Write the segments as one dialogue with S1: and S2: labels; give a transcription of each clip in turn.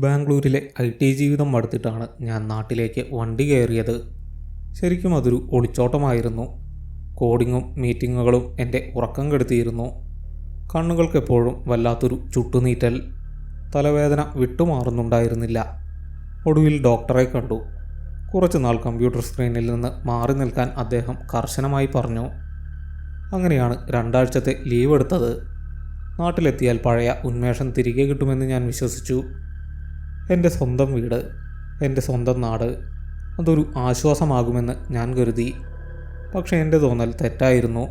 S1: ബാംഗ്ലൂരിലെ IT ജീവിതം മടുത്തിട്ടാണ് ഞാൻ നാട്ടിലേക്ക് വണ്ടി കയറിയത്. ശരിക്കും അതൊരു ഒളിച്ചോട്ടമായിരുന്നു. കോഡിങ്ങും മീറ്റിങ്ങുകളും എൻ്റെ ഉറക്കം കെടുത്തിയിരുന്നു. കണ്ണുകൾക്കെപ്പോഴും വല്ലാത്തൊരു ചുട്ടുനീറ്റൽ. തലവേദന വിട്ടുമാറുന്നുണ്ടായിരുന്നില്ല. ഒടുവിൽ ഡോക്ടറെ കണ്ടു. കുറച്ചുനാൾ കമ്പ്യൂട്ടർ സ്ക്രീനിൽ നിന്ന് മാറി നിൽക്കാൻ അദ്ദേഹം കർശനമായി പറഞ്ഞു. അങ്ങനെയാണ് 2 ആഴ്ചത്തെ ലീവ് എടുത്തത്. നാട്ടിലെത്തിയാൽ പഴയ ഉന്മേഷം തിരികെ കിട്ടുമെന്ന് ഞാൻ വിശ്വസിച്ചു. എൻ്റെ സ്വന്തം വീട്, എൻ്റെ സ്വന്തം നാട്, അതൊരു ആശ്വാസമാകുമെന്ന് ഞാൻ കരുതി. പക്ഷേ എൻ്റെ തോന്നൽ തെറ്റായിരുന്നു.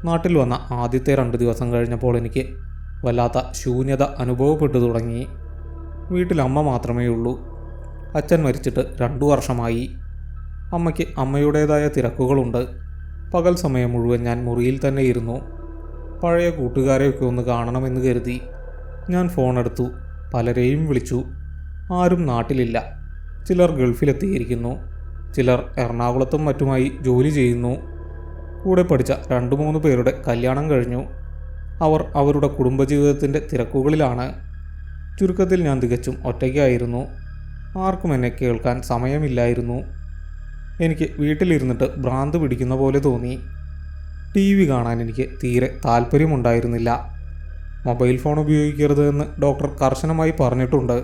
S1: നാട്ടിൽ വന്ന ആദ്യത്തെ 2 ദിവസം കഴിഞ്ഞപ്പോൾ എനിക്ക് വല്ലാത്ത ശൂന്യത അനുഭവപ്പെട്ടു തുടങ്ങി. വീട്ടിൽ അമ്മ മാത്രമേ ഉള്ളൂ. അച്ഛൻ മരിച്ചിട്ട് 2 വർഷമായി. അമ്മയ്ക്ക് അമ്മയുടേതായ തിരക്കുകളുണ്ട്. പകൽ സമയം മുഴുവൻ ഞാൻ മുറിയിൽ തന്നെ ഇരുന്നു. പഴയ കൂട്ടുകാരെയൊക്കെ ഒന്ന് കാണണമെന്ന് കരുതി. ഞാൻ ഫോണെടുത്തു. പലരെയും വിളിച്ചു. ആരും നാട്ടിലില്ല. ചിലർ ഗൾഫിലെത്തിയിരിക്കുന്നു. ചിലർ എറണാകുളത്തും മറ്റുമായി ജോലി ചെയ്യുന്നു. കൂടെ പഠിച്ച 2-3 പേരുടെ കല്യാണം കഴിഞ്ഞു. അവർ അവരുടെ കുടുംബജീവിതത്തിൻ്റെ തിരക്കുകളിലാണ്. ചുരുക്കത്തിൽ ഞാൻ തികച്ചും ഒറ്റയ്ക്കായിരുന്നു. ആർക്കും എന്നെ കേൾക്കാൻ സമയമില്ലായിരുന്നു. എനിക്ക് വീട്ടിലിരുന്നിട്ട് ഭ്രാന്ത് പിടിക്കുന്ന പോലെ തോന്നി. TV കാണാൻ എനിക്ക് തീരെ താല്പര്യമുണ്ടായിരുന്നില്ല. മൊബൈൽ ഫോൺ ഉപയോഗിക്കരുത് എന്ന് ഡോക്ടർ കർശനമായി പറഞ്ഞിട്ടുണ്ട്.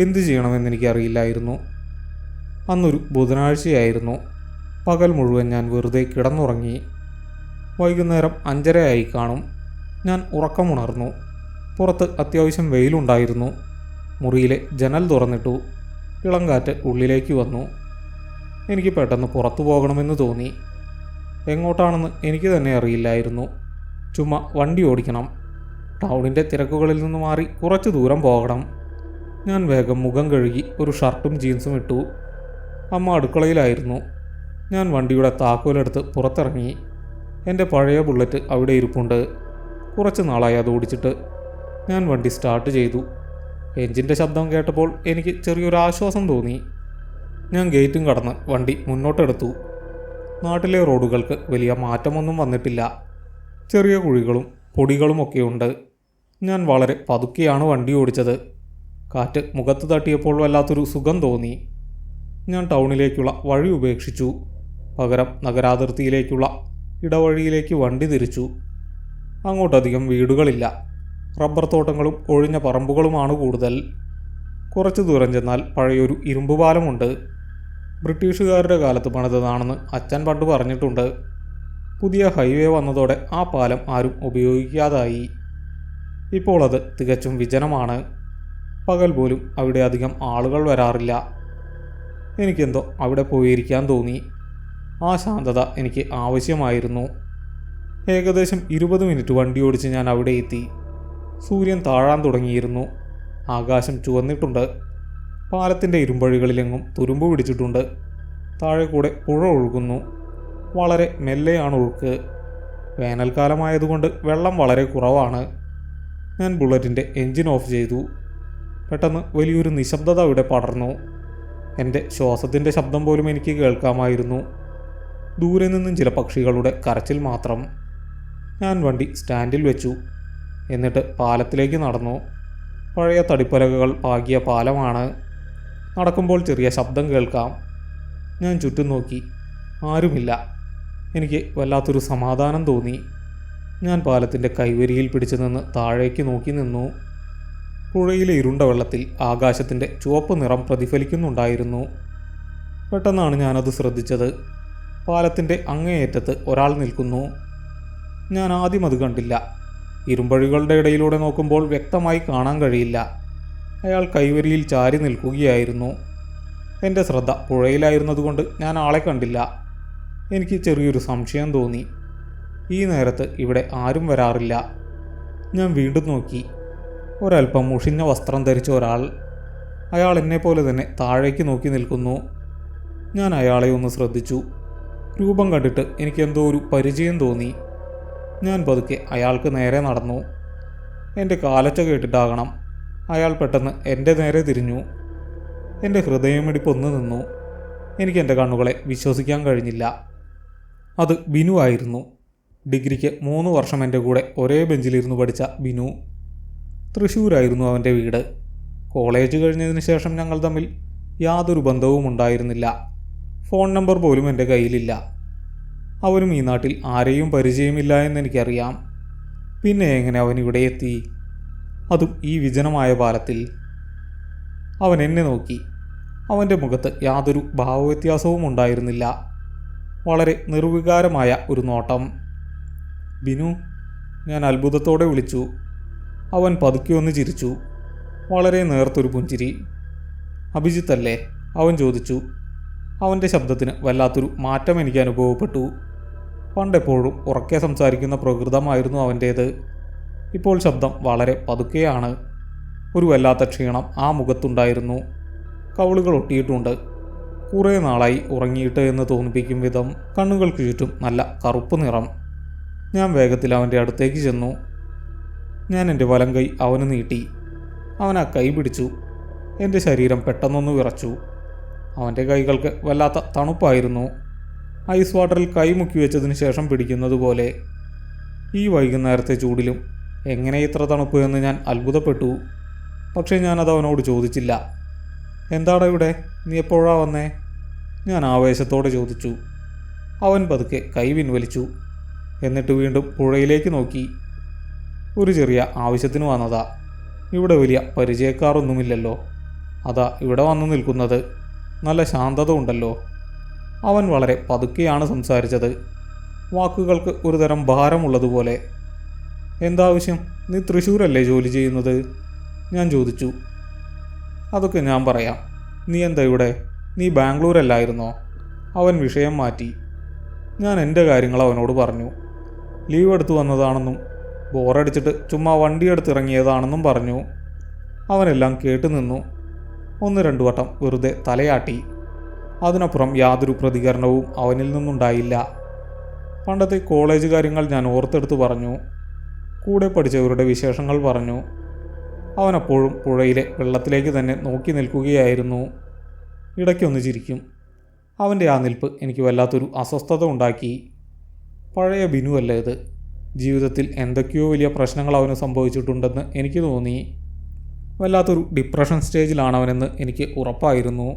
S1: എന്തു ചെയ്യണമെന്നെനിക്കറിയില്ലായിരുന്നു. അന്നൊരു ബുധനാഴ്ചയായിരുന്നു. പകൽ മുഴുവൻ ഞാൻ വെറുതെ കിടന്നുറങ്ങി. വൈകുന്നേരം 5:30 കാണും. ഞാൻ ഉറക്കമുണർന്നു. പുറത്ത് അത്യാവശ്യം വെയിലുണ്ടായിരുന്നു. മുറിയിലെ ജനൽ തുറന്നിട്ടു. ഇളങ്കാറ്റ് ഉള്ളിലേക്ക് വന്നു. എനിക്ക് പെട്ടെന്ന് പുറത്തു പോകണമെന്ന് തോന്നി. എങ്ങോട്ടാണെന്ന് എനിക്ക് തന്നെ അറിയില്ലായിരുന്നു. ചുമ്മാ വണ്ടി ഓടിക്കണം. ടൗണിൻ്റെ തിരക്കുകളിൽ നിന്ന് മാറി കുറച്ച് ദൂരം പോകണം. ഞാൻ വേഗം മുഖം കഴുകി ഒരു ഷർട്ടും ജീൻസും ഇട്ടു. അമ്മ അടുക്കളയിലായിരുന്നു. ഞാൻ വണ്ടിയുടെ താക്കോലെടുത്ത് പുറത്തിറങ്ങി. എൻ്റെ പഴയ ബുള്ളറ്റ് അവിടെ ഇരിപ്പുണ്ട്. കുറച്ച് നാളായി അത് ഓടിച്ചിട്ട്. ഞാൻ വണ്ടി സ്റ്റാർട്ട് ചെയ്തു. എൻജിൻ്റെ ശബ്ദം കേട്ടപ്പോൾ എനിക്ക് ചെറിയൊരു ആശ്വാസം തോന്നി. ഞാൻ ഗേറ്റും കടന്ന് വണ്ടി മുന്നോട്ടെടുത്തു. നാട്ടിലെ റോഡുകൾക്ക് വലിയ മാറ്റമൊന്നും വന്നിട്ടില്ല. ചെറിയ കുഴികളും പൊടികളുമൊക്കെയുണ്ട്. ഞാൻ വളരെ പതുക്കെയാണ് വണ്ടി ഓടിച്ചത്. കാറ്റ് മുഖത്ത് തട്ടിയപ്പോൾ വല്ലാത്തൊരു സുഖം തോന്നി. ഞാൻ ടൗണിലേക്കുള്ള വഴി ഉപേക്ഷിച്ചു. പകരം നഗരാതിർത്തിയിലേക്കുള്ള ഇടവഴിയിലേക്ക് വണ്ടി തിരിച്ചു. അങ്ങോട്ടധികം വീടുകളില്ല. റബ്ബർ തോട്ടങ്ങളും ഒഴിഞ്ഞ പറമ്പുകളുമാണ് കൂടുതൽ. കുറച്ച് ദൂരം ചെന്നാൽ പഴയൊരു ഇരുമ്പ് പാലമുണ്ട്. ബ്രിട്ടീഷുകാരുടെ കാലത്ത് പണിതതാണെന്ന് അച്ഛൻ പണ്ട് പറഞ്ഞിട്ടുണ്ട്. പുതിയ ഹൈവേ വന്നതോടെ ആ പാലം ആരും ഉപയോഗിക്കാതായി. ഇപ്പോൾ അത് തികച്ചും വിജനമാണ്. പകൽ പോലും അവിടെ അധികം ആളുകൾ വരാറില്ല. എനിക്കെന്തോ അവിടെ പോയിരിക്കാൻ തോന്നി. ആ ശാന്തത എനിക്ക് ആവശ്യമായിരുന്നു. ഏകദേശം 20 മിനിറ്റ് വണ്ടി ഓടിച്ച് ഞാൻ അവിടെ എത്തി. സൂര്യൻ താഴാൻ തുടങ്ങിയിരുന്നു. ആകാശം ചുവന്നിട്ടുണ്ട്. പാലത്തിൻ്റെ ഇരുമ്പഴികളിലെങ്ങും തുരുമ്പ് പിടിച്ചിട്ടുണ്ട്. താഴെ കൂടെ പുഴ ഒഴുകുന്നു. വളരെ മെല്ലെയാണ് ഒഴുക്ക്. വേനൽക്കാലമായതുകൊണ്ട് വെള്ളം വളരെ കുറവാണ്. ഞാൻ ബുള്ളറ്റിൻ്റെ എൻജിൻ ഓഫ് ചെയ്തു. പെട്ടെന്ന് വലിയൊരു നിശബ്ദത അവിടെ പടർന്നു. എൻ്റെ ശ്വാസത്തിൻ്റെ ശബ്ദം പോലും എനിക്ക് കേൾക്കാമായിരുന്നു. ദൂരെ നിന്നും ചില പക്ഷികളുടെ കരച്ചിൽ മാത്രം. ഞാൻ വണ്ടി സ്റ്റാൻഡിൽ വെച്ചു. എന്നിട്ട് പാലത്തിലേക്ക് നടന്നു. പഴയ തടിപ്പലകകൾ പാകിയ പാലമാണ്. നടക്കുമ്പോൾ ചെറിയ ശബ്ദം കേൾക്കാം. ഞാൻ ചുറ്റും നോക്കി. ആരുമില്ല. എനിക്ക് വല്ലാത്തൊരു സമാധാനം തോന്നി. ഞാൻ പാലത്തിൻ്റെ കൈവരിയിൽ പിടിച്ചു നിന്ന് താഴേക്ക് നോക്കി നിന്നു. പുഴയിലെ ഇരുണ്ട വെള്ളത്തിൽ ആകാശത്തിൻ്റെ ചുവപ്പ് നിറം പ്രതിഫലിക്കുന്നുണ്ടായിരുന്നു. പെട്ടെന്നാണ് ഞാനത് ശ്രദ്ധിച്ചത്. പാലത്തിൻ്റെ അങ്ങേയറ്റത്ത് ഒരാൾ നിൽക്കുന്നു. ഞാൻ ആദ്യം അത് കണ്ടില്ല. ഇരുമ്പഴികളുടെ ഇടയിലൂടെ നോക്കുമ്പോൾ വ്യക്തമായി കാണാൻ കഴിയില്ല. അയാൾ കൈവരിയിൽ ചാരി നിൽക്കുകയായിരുന്നു. എൻ്റെ ശ്രദ്ധ പുഴയിലായിരുന്നതുകൊണ്ട് ഞാൻ ആളെ കണ്ടില്ല. എനിക്ക് ചെറിയൊരു സംശയം തോന്നി. ഈ നേരത്ത് ഇവിടെ ആരും വരാറില്ല. ഞാൻ വീണ്ടും നോക്കി. ഒരൽപ്പം മുഷിഞ്ഞ വസ്ത്രം ധരിച്ച ഒരാൾ. അയാൾ എന്നെപ്പോലെ തന്നെ താഴേക്ക് നോക്കി നിൽക്കുന്നു. ഞാൻ അയാളെ ഒന്ന് ശ്രദ്ധിച്ചു. രൂപം കണ്ടിട്ട് എനിക്കെന്തോ ഒരു പരിചയം തോന്നി. ഞാൻ പതുക്കെ അയാൾക്ക് നേരെ നടന്നു. എൻ്റെ കാലച്ച കേട്ടിട്ടാകണം അയാൾ പെട്ടെന്ന് എൻ്റെ നേരെ തിരിഞ്ഞു. എൻ്റെ ഹൃദയമിടിപ്പൊന്ന് നിന്നു. എനിക്ക് എൻ്റെ കണ്ണുകളെ വിശ്വസിക്കാൻ കഴിഞ്ഞില്ല. അത് ബിനു ആയിരുന്നു. ഡിഗ്രിക്ക് 3 വർഷം എൻ്റെ കൂടെ ഒരേ ബെഞ്ചിലിരുന്ന് പഠിച്ച ബിനു. തൃശ്ശൂരായിരുന്നു അവൻ്റെ വീട്. കോളേജ് കഴിഞ്ഞതിന് ശേഷം ഞങ്ങൾ തമ്മിൽ യാതൊരു ബന്ധവും ഉണ്ടായിരുന്നില്ല. ഫോൺ നമ്പർ പോലും എൻ്റെ കയ്യിലില്ല. അവനും ഈ നാട്ടിൽ ആരെയും പരിചയമില്ല എന്നെനിക്കറിയാം. പിന്നെ എങ്ങനെ അവൻ ഇവിടെ എത്തി? അതും ഈ വിജനമായ പാലത്തിൽ. അവൻ എന്നെ നോക്കി. അവൻ്റെ മുഖത്ത് യാതൊരു ഭാവവ്യത്യാസവും ഉണ്ടായിരുന്നില്ല. വളരെ നിർവികാരമായ ഒരു നോട്ടം. ബിനു, ഞാൻ അത്ഭുതത്തോടെ വിളിച്ചു. അവൻ പതുക്കെ ഒന്ന് ചിരിച്ചു. വളരെ നേർത്തൊരു പുഞ്ചിരി. അഭിജിത്ത് അല്ലേ? അവൻ ചോദിച്ചു. അവൻ്റെ ശബ്ദത്തിന് വല്ലാത്തൊരു മാറ്റം എനിക്ക് അനുഭവപ്പെട്ടു. പണ്ടെപ്പോഴും ഉറക്കെ സംസാരിക്കുന്ന പ്രകൃതമായിരുന്നു അവൻ്റേത്. ഇപ്പോൾ ശബ്ദം വളരെ പതുക്കെയാണ്. ഒരു വല്ലാത്ത ക്ഷീണം ആ മുഖത്തുണ്ടായിരുന്നു. കവിളുകൾ ഒട്ടിയിട്ടുണ്ട്. കുറേ നാളായി ഉറങ്ങിയിട്ട് എന്ന് തോന്നിപ്പിക്കും വിധം കണ്ണുകൾക്ക് ചുറ്റും നല്ല കറുപ്പ് നിറം. ഞാൻ വേഗത്തിൽ അവൻ്റെ അടുത്തേക്ക് ചെന്നു. ഞാൻ എൻ്റെ വലം കൈ അവന് നീട്ടി. അവൻ ആ കൈ പിടിച്ചു. എൻ്റെ ശരീരം പെട്ടെന്നൊന്ന് വിറച്ചു. അവൻ്റെ കൈകൾക്ക് വല്ലാത്ത തണുപ്പായിരുന്നു. ഐസ് വാട്ടറിൽ കൈ മുക്കി വെച്ചതിന് ശേഷം പിടിക്കുന്നത് പോലെ. ഈ വൈകുന്നേരത്തെ ചൂടിലും എങ്ങനെ ഇത്ര തണുപ്പ് എന്ന് ഞാൻ അത്ഭുതപ്പെട്ടു. പക്ഷേ ഞാനത് അവനോട് ചോദിച്ചില്ല. എന്താടാ ഇവിടെ? നീ എപ്പോഴാ വന്നേ? ഞാൻ ആവേശത്തോടെ ചോദിച്ചു. അവൻ പതുക്കെ കൈ പിൻവലിച്ചു. എന്നിട്ട് വീണ്ടും പുഴയിലേക്ക് നോക്കി. ഒരു ചെറിയ ആവശ്യത്തിന് വന്നതാ. ഇവിടെ വലിയ പരിചയക്കാരൊന്നുമില്ലല്ലോ. അതാ ഇവിടെ വന്നു നിൽക്കുന്നത്. നല്ല ശാന്തത ഉണ്ടല്ലോ. അവൻ വളരെ പതുക്കെയാണ് സംസാരിച്ചത്. വാക്കുകൾക്ക് ഒരുതരം ഭാരമുള്ളതുപോലെ. എന്താവശ്യം? നീ തൃശ്ശൂരല്ലേ ജോലി ചെയ്യുന്നത്? ഞാൻ ചോദിച്ചു. അതൊക്കെ ഞാൻ പറയാം. നീ എന്താ ഇവിടെ? നീ ബാംഗ്ലൂരല്ലായിരുന്നോ? അവൻ വിഷയം മാറ്റി. ഞാൻ എൻ്റെ കാര്യങ്ങൾ അവനോട് പറഞ്ഞു. ലീവ് എടുത്തു വന്നതാണെന്നും ബോറടിച്ചിട്ട് ചുമ്മാ വണ്ടിയെടുത്ത് ഇറങ്ങിയതാണെന്നും പറഞ്ഞു. അവനെല്ലാം കേട്ടു നിന്നു. 1-2 വട്ടം വെറുതെ തലയാട്ടി. അതിനപ്പുറം യാതൊരു പ്രതികരണവും അവനിൽ നിന്നുണ്ടായില്ല. പണ്ടത്തെ കോളേജ് കാര്യങ്ങൾ ഞാൻ ഓർത്തെടുത്ത് പറഞ്ഞു. കൂടെ പഠിച്ചവരുടെ വിശേഷങ്ങൾ പറഞ്ഞു. അവനപ്പോഴും പുഴയിലെ വെള്ളത്തിലേക്ക് തന്നെ നോക്കി നിൽക്കുകയായിരുന്നു. ഇടയ്ക്കൊന്ന് ചിരിക്കും. അവൻ്റെ ആ നിൽപ്പ് എനിക്ക് വല്ലാത്തൊരു അസ്വസ്ഥത ഉണ്ടാക്കി. പഴയ ബിനു അല്ലേ ഇത്? ജീവിതത്തിൽ എന്തൊക്കെയോ വലിയ പ്രശ്നങ്ങൾ അവന് സംഭവിച്ചിട്ടുണ്ടെന്ന് എനിക്ക് തോന്നി. വല്ലാത്തൊരു ഡിപ്രഷൻ സ്റ്റേജിലാണവനെന്ന് എനിക്ക് ഉറപ്പായിരുന്നു.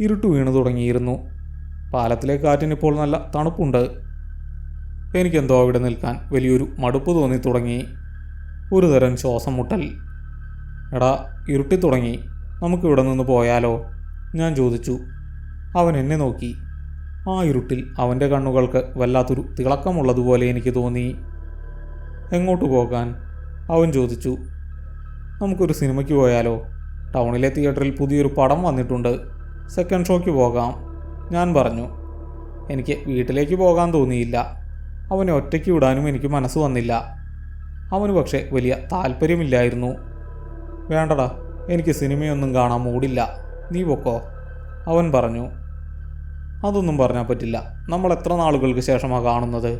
S1: ഇരുട്ട് വീണു തുടങ്ങിയിരുന്നു. പാലത്തിലെ കാറ്റിനിപ്പോൾ നല്ല തണുപ്പുണ്ട്. എനിക്കെന്തോ അവിടെ നിൽക്കാൻ വലിയൊരു മടുപ്പ് തോന്നി തുടങ്ങി. ഒരു തരം ശ്വാസം മുട്ടൽ. എടാ, ഇരുട്ടി തുടങ്ങി. നമുക്കിവിടെ നിന്ന് പോയാലോ? ഞാൻ ചോദിച്ചു. അവൻ എന്നെ നോക്കി. ആ ഇരുട്ടിൽ അവൻ്റെ കണ്ണുകൾക്ക് വല്ലാത്തൊരു തിളക്കമുള്ളതുപോലെ എനിക്ക് തോന്നി. എങ്ങോട്ട് പോകാൻ? അവൻ ചോദിച്ചു. നമുക്കൊരു സിനിമയ്ക്ക് പോയാലോ? ടൗണിലെ തിയേറ്ററിൽ പുതിയൊരു പടം വന്നിട്ടുണ്ട്. സെക്കൻഡ് ഷോയ്ക്ക് പോകാം, ഞാൻ പറഞ്ഞു. എനിക്ക് വീട്ടിലേക്ക് പോകാൻ തോന്നിയില്ല. അവനെ ഒറ്റയ്ക്ക് വിടാനും എനിക്ക് മനസ്സ് വന്നില്ല. അവന് പക്ഷേ വലിയ താല്പര്യമില്ലായിരുന്നു. വേണ്ടടാ, എനിക്ക് സിനിമയൊന്നും കാണാൻ മൂടില്ല. നീ പൊക്കോ, അവൻ പറഞ്ഞു. അതൊന്നും പറഞ്ഞാൽ പറ്റില്ല. നമ്മൾ എത്ര നാളുകൾക്ക് ശേഷമാണ് കാണുന്നത്?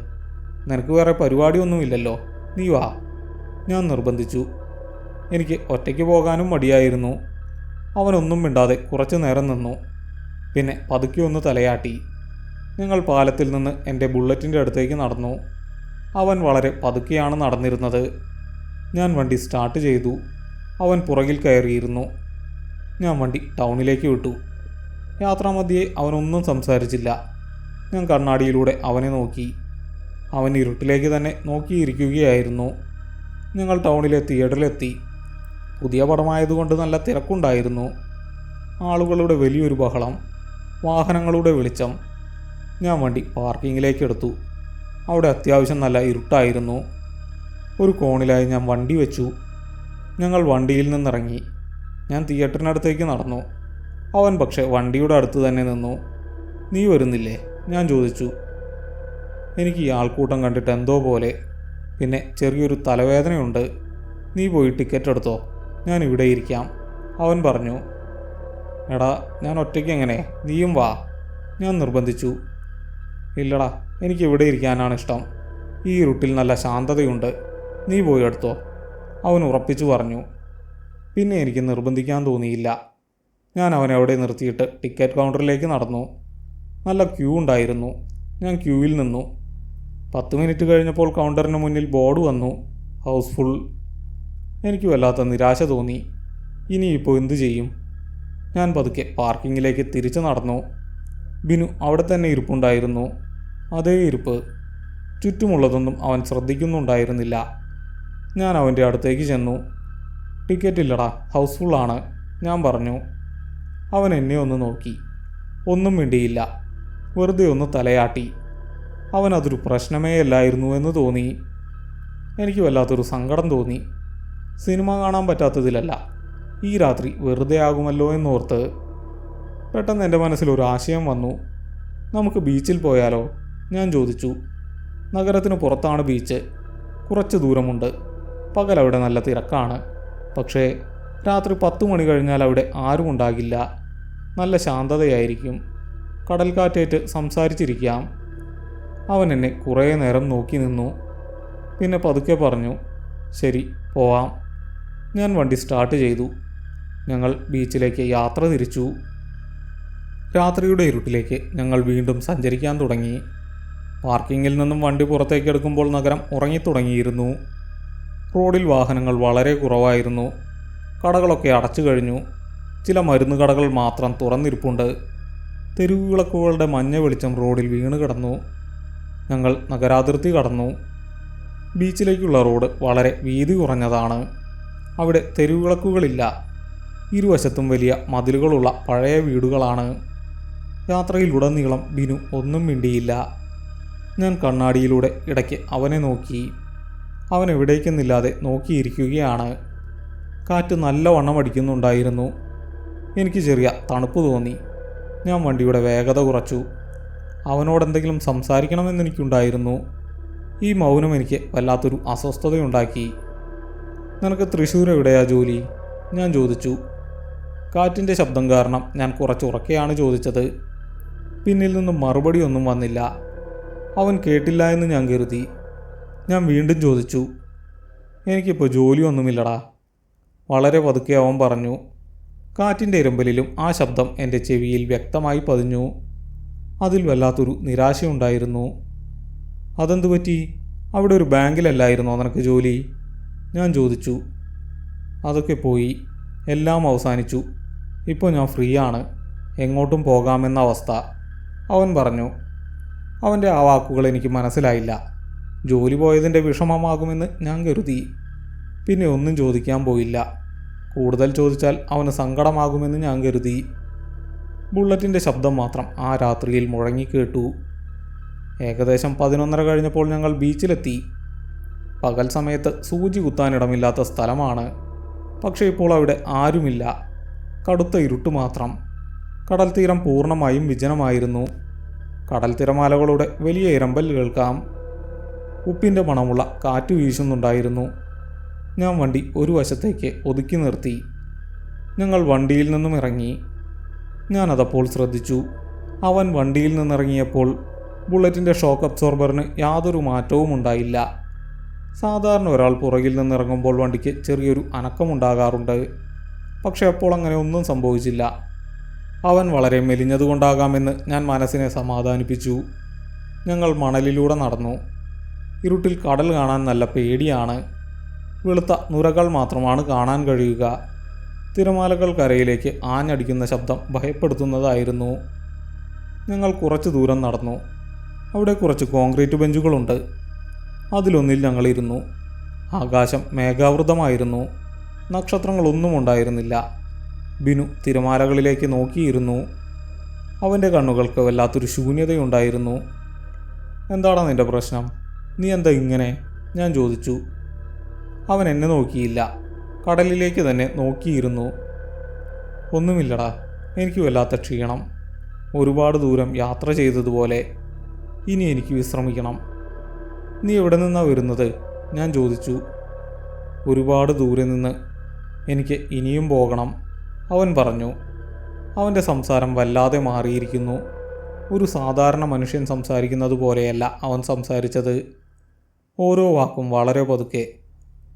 S1: നിനക്ക് വേറെ പരിപാടിയൊന്നുമില്ലല്ലോ. നീ വാ, ഞാൻ നിർബന്ധിച്ചു. എനിക്ക് ഒറ്റയ്ക്ക് പോകാനും മടിയായിരുന്നു. അവനൊന്നും മിണ്ടാതെ കുറച്ചു നേരം നിന്നു. പിന്നെ പതുക്കെ ഒന്ന് തലയാട്ടി. ഞങ്ങൾ പാലത്തിൽ നിന്ന് എൻ്റെ ബുള്ളറ്റിൻ്റെ അടുത്തേക്ക് നടന്നു. അവൻ വളരെ പതുക്കെയാണ് നടന്നിരുന്നത്. ഞാൻ വണ്ടി സ്റ്റാർട്ട് ചെയ്തു. അവൻ പുറകിൽ കയറിയിരുന്നു. ഞാൻ വണ്ടി ടൗണിലേക്ക് വിട്ടു. യാത്രാമധ്യേ അവനൊന്നും സംസാരിച്ചില്ല. ഞാൻ കണ്ണാടിയിലൂടെ അവനെ നോക്കി. അവൻ ഇരുട്ടിലേക്ക് തന്നെ നോക്കിയിരിക്കുകയായിരുന്നു. ഞങ്ങൾ ടൗണിലെ തിയേറ്ററിലെത്തി. പുതിയ പടമായതുകൊണ്ട് നല്ല തിരക്കുണ്ടായിരുന്നു. ആളുകളുടെ വലിയൊരു ബഹളം, വാഹനങ്ങളുടെ വെളിച്ചം. ഞാൻ വണ്ടി പാർക്കിങ്ങിലേക്ക് എടുത്തു. അവിടെ അത്യാവശ്യം നല്ല ഇരുട്ടായിരുന്നു. ഒരു കോണിലായി ഞാൻ വണ്ടി വെച്ചു. ഞങ്ങൾ വണ്ടിയിൽ നിന്നിറങ്ങി. ഞാൻ തിയേറ്ററിനടുത്തേക്ക് നടന്നു. അവൻ പക്ഷേ വണ്ടിയുടെ അടുത്ത് തന്നെ നിന്നു. നീ വരുന്നില്ലേ? ഞാൻ ചോദിച്ചു. എനിക്ക് ഈ ആൾക്കൂട്ടം കണ്ടിട്ട് എന്തോ പോലെ. പിന്നെ ചെറിയൊരു തലവേദനയുണ്ട്. നീ പോയി ടിക്കറ്റ് എടുത്തോ, ഞാൻ ഇവിടെ ഇരിക്കാം, അവൻ പറഞ്ഞു. എടാ, ഞാൻ ഒറ്റയ്ക്ക് എങ്ങനെ? നീയും വാ, ഞാൻ നിർബന്ധിച്ചു. ഇല്ലടാ, എനിക്ക് ഇവിടെ ഇരിക്കാനാണ് ഇഷ്ടം. ഈ ഇരുട്ടിൽ നല്ല ശാന്തതയുണ്ട്. നീ പോയി എടുത്തോ, അവൻ ഉറപ്പിച്ചു പറഞ്ഞു. പിന്നെ എനിക്ക് നിർബന്ധിക്കാൻ തോന്നിയില്ല. ഞാൻ അവനെ അവിടെ നിർത്തിയിട്ട് ടിക്കറ്റ് കൗണ്ടറിലേക്ക് നടന്നു. നല്ല ക്യൂ ഉണ്ടായിരുന്നു. ഞാൻ ക്യൂവിൽ നിന്നു. 10 മിനിറ്റ് കഴിഞ്ഞപ്പോൾ കൗണ്ടറിന് മുന്നിൽ ബോർഡ് വന്നു, ഹൗസ്ഫുൾ. എനിക്ക് വല്ലാത്ത നിരാശ തോന്നി. ഇനിയിപ്പോൾ എന്തു ചെയ്യും? ഞാൻ പതുക്കെ പാർക്കിങ്ങിലേക്ക് തിരിച്ചു നടന്നു. ബിനു അവിടെ തന്നെ ഇരിപ്പുണ്ടായിരുന്നു. അതേ ഇരിപ്പ്. ചുറ്റുമുള്ളതൊന്നും അവൻ ശ്രദ്ധിക്കുന്നുണ്ടായിരുന്നില്ല. ഞാൻ അവൻ്റെ അടുത്തേക്ക് ചെന്നു. ടിക്കറ്റ് ഇല്ലടാ, ഹൗസ്ഫുള്ളാണ് ഞാൻ പറഞ്ഞു. അവൻ എന്നെ ഒന്ന് നോക്കി. ഒന്നും മിണ്ടിയില്ല. വെറുതെ ഒന്ന് തലയാട്ടി. അവനതൊരു പ്രശ്നമേ അല്ലായിരുന്നു എന്ന് തോന്നി. എനിക്ക് വല്ലാത്തൊരു സങ്കടം തോന്നി. സിനിമ കാണാൻ പറ്റാത്തതിലല്ല, ഈ രാത്രി വെറുതെ ആകുമല്ലോ എന്നോർത്ത്. പെട്ടെന്ന് എൻ്റെ മനസ്സിലൊരു ആശയം വന്നു. നമുക്ക് ബീച്ചിൽ പോയാലോ? ഞാൻ ചോദിച്ചു. നഗരത്തിന് പുറത്താണ് ബീച്ച്. കുറച്ച് ദൂരമുണ്ട്. പകലവിടെ നല്ല തിരക്കാണ്. പക്ഷേ രാത്രി 10 മണി കഴിഞ്ഞാൽ അവിടെ ആരും ഉണ്ടാകില്ല. നല്ല ശാന്തതയായിരിക്കും. കടൽക്കാറ്റേറ്റ് സംസാരിച്ചിരിക്കാം. അവൻ എന്നെ കുറേ നേരം നോക്കി നിന്നു. പിന്നെ പതുക്കെ പറഞ്ഞു, ശരി പോവാം. ഞാൻ വണ്ടി സ്റ്റാർട്ട് ചെയ്തു. ഞങ്ങൾ ബീച്ചിലേക്ക് യാത്ര തിരിച്ചു. രാത്രിയുടെ ഇരുട്ടിലേക്ക് ഞങ്ങൾ വീണ്ടും സഞ്ചരിക്കാൻ തുടങ്ങി. പാർക്കിങ്ങിൽ നിന്നും വണ്ടി പുറത്തേക്കെടുക്കുമ്പോൾ നഗരം ഉറങ്ങിത്തുടങ്ങിയിരുന്നു. റോഡിൽ വാഹനങ്ങൾ വളരെ കുറവായിരുന്നു. കടകളൊക്കെ അടച്ചു കഴിഞ്ഞു. ചില മരുന്ന് കടകൾ മാത്രം തുറന്നിരിപ്പുണ്ട്. തെരുവുവിളക്കുകളുടെ മഞ്ഞ വെളിച്ചം റോഡിൽ വീണ് കിടന്നു. ഞങ്ങൾ നഗരാതിർത്തി കടന്നു. ബീച്ചിലേക്കുള്ള റോഡ് വളരെ വീതി കുറഞ്ഞതാണ്. അവിടെ തെരുവുവിളക്കുകളില്ല. ഇരുവശത്തും വലിയ മതിലുകളുള്ള പഴയ വീടുകളാണ്. യാത്രയിലുടനീളം ബിനു ഒന്നും മിണ്ടിയില്ല. ഞാൻ കണ്ണാടിയിലൂടെ ഇടയ്ക്ക് അവനെ നോക്കി. അവൻ എവിടേക്കെന്നില്ലാതെ നോക്കിയിരിക്കുകയാണ്. കാറ്റ് നല്ലവണ്ണം അടിക്കുന്നുണ്ടായിരുന്നു. എനിക്ക് ചെറിയ തണുപ്പ് തോന്നി. ഞാൻ വണ്ടിയുടെ വേഗത കുറച്ചു. അവനോടെന്തെങ്കിലും സംസാരിക്കണമെന്നെനിക്കുണ്ടായിരുന്നു. ഈ മൗനം എനിക്ക് വല്ലാത്തൊരു അസ്വസ്ഥതയുണ്ടാക്കി. നിനക്ക് തൃശ്ശൂർ എവിടെയാ ജോലി? ഞാൻ ചോദിച്ചു. കാറ്റിൻ്റെ ശബ്ദം കാരണം ഞാൻ കുറച്ചുറക്കെയാണ് ചോദിച്ചത്. പിന്നിൽ നിന്നും മറുപടിയൊന്നും വന്നില്ല. അവൻ കേട്ടില്ല എന്ന് ഞാൻ കരുതി. ഞാൻ വീണ്ടും ചോദിച്ചു. എനിക്കിപ്പോൾ ജോലിയൊന്നുമില്ലടാ. വളരെ പതുക്കെ അവൻ പറഞ്ഞു. കാറ്റിൻ്റെ ഇരമ്പലിലും ആ ശബ്ദം എൻ്റെ ചെവിയിൽ വ്യക്തമായി പതിഞ്ഞു. അതിൽ വല്ലാത്തൊരു നിരാശയുണ്ടായിരുന്നു. അതെന്തു പറ്റി? അവിടെ ഒരു ബാങ്കിലല്ലായിരുന്നോ നിനക്ക് ജോലി? ഞാൻ ചോദിച്ചു. അതൊക്കെ പോയി. എല്ലാം അവസാനിച്ചു. ഇപ്പോൾ ഞാൻ ഫ്രീ ആണ്. എങ്ങോട്ടും പോകാമെന്ന അവസ്ഥ, അവൻ പറഞ്ഞു. അവൻ്റെ ആ വാക്കുകൾ എനിക്ക് മനസ്സിലായില്ല. ജോലി പോയതിൻ്റെ വിഷമമാകുമെന്ന് ഞാൻ കരുതി. പിന്നെ ഒന്നും ചോദിക്കാൻ പോയില്ല. കൂടുതൽ ചോദിച്ചാൽ അവന് സങ്കടമാകുമെന്ന് ഞാൻ കരുതി. ബുള്ളറ്റിൻ്റെ ശബ്ദം മാത്രം ആ രാത്രിയിൽ മുഴങ്ങിക്കേട്ടു. ഏകദേശം 11:30 കഴിഞ്ഞപ്പോൾ ഞങ്ങൾ ബീച്ചിലെത്തി. പകൽ സമയത്ത് സൂചി കുത്താനിടമില്ലാത്ത സ്ഥലമാണ്. പക്ഷേ ഇപ്പോൾ അവിടെ ആരുമില്ല. കടുത്ത ഇരുട്ട് മാത്രം. കടൽ തീരം പൂർണ്ണമായും വിജനമായിരുന്നു. കടൽ തിരമാലകളുടെ വലിയ ഇരമ്പൽ കേൾക്കാം. ഉപ്പിൻ്റെ മണമുള്ള കാറ്റ് വീശുന്നുണ്ടായിരുന്നു. ഞാൻ വണ്ടി ഒരു വശത്തേക്ക് ഒതുക്കി നിർത്തി. ഞങ്ങൾ വണ്ടിയിൽ നിന്നും ഇറങ്ങി. ഞാനതപ്പോൾ ശ്രദ്ധിച്ചു. അവൻ വണ്ടിയിൽ നിന്നിറങ്ങിയപ്പോൾ ബുള്ളറ്റിൻ്റെ ഷോക്ക് അബ്സോർബറിന് യാതൊരു മാറ്റവും ഉണ്ടായില്ല. സാധാരണ ഒരാൾ പുറകിൽ നിന്നിറങ്ങുമ്പോൾ വണ്ടിക്ക് ചെറിയൊരു അനക്കമുണ്ടാകാറുണ്ട്. പക്ഷേ അപ്പോൾ അങ്ങനെ ഒന്നും സംഭവിച്ചില്ല. അവൻ വളരെ മെലിഞ്ഞതുകൊണ്ടാകാമെന്ന് ഞാൻ മനസ്സിനെ സമാധാനിപ്പിച്ചു. ഞങ്ങൾ മണലിലൂടെ നടന്നു. ഇരുട്ടിൽ കടൽ കാണാൻ നല്ല പേടിയാണ്. വെളുത്ത നുരകൾ മാത്രമാണ് കാണാൻ കഴിയുക. തിരമാലകൾ കരയിലേക്ക് ആഞ്ഞടിക്കുന്ന ശബ്ദം ഭയപ്പെടുത്തുന്നതായിരുന്നു. ഞങ്ങൾ കുറച്ച് ദൂരം നടന്നു. അവിടെ കുറച്ച് കോൺക്രീറ്റ് ബെഞ്ചുകളുണ്ട്. അതിലൊന്നിൽ ഞങ്ങളിരുന്നു. ആകാശം മേഘാവൃതമായിരുന്നു. നക്ഷത്രങ്ങളൊന്നും ഉണ്ടായിരുന്നില്ല. ബിനു തിരമാലകളിലേക്ക് നോക്കിയിരുന്നു. അവൻ്റെ കണ്ണുകൾക്ക് വല്ലാത്തൊരു ശൂന്യതയുണ്ടായിരുന്നു. എന്താടാ നിൻ്റെ പ്രശ്നം? നീ എന്താ ഇങ്ങനെ? ഞാൻ ചോദിച്ചു. അവൻ എന്നെ നോക്കിയില്ല. കടലിലേക്ക് തന്നെ നോക്കിയിരുന്നു. ഒന്നുമില്ലടാ, എനിക്ക് വല്ലാത്ത ക്ഷീണം. ഒരുപാട് ദൂരം യാത്ര ചെയ്തതുപോലെ. ഇനി എനിക്ക് വിശ്രമിക്കണം. നീ എവിടെ നിന്നാണ് വരുന്നത്? ഞാൻ ചോദിച്ചു. ഒരുപാട് ദൂരെ നിന്ന്. എനിക്ക് ഇനിയും പോകണം, അവൻ പറഞ്ഞു. അവൻ്റെ സംസാരം വല്ലാതെ മാറിയിരിക്കുന്നു. ഒരു സാധാരണ മനുഷ്യൻ സംസാരിക്കുന്നത് പോലെയല്ല അവൻ സംസാരിച്ചത്. ഓരോ വാക്കും വളരെ പതുക്കെ,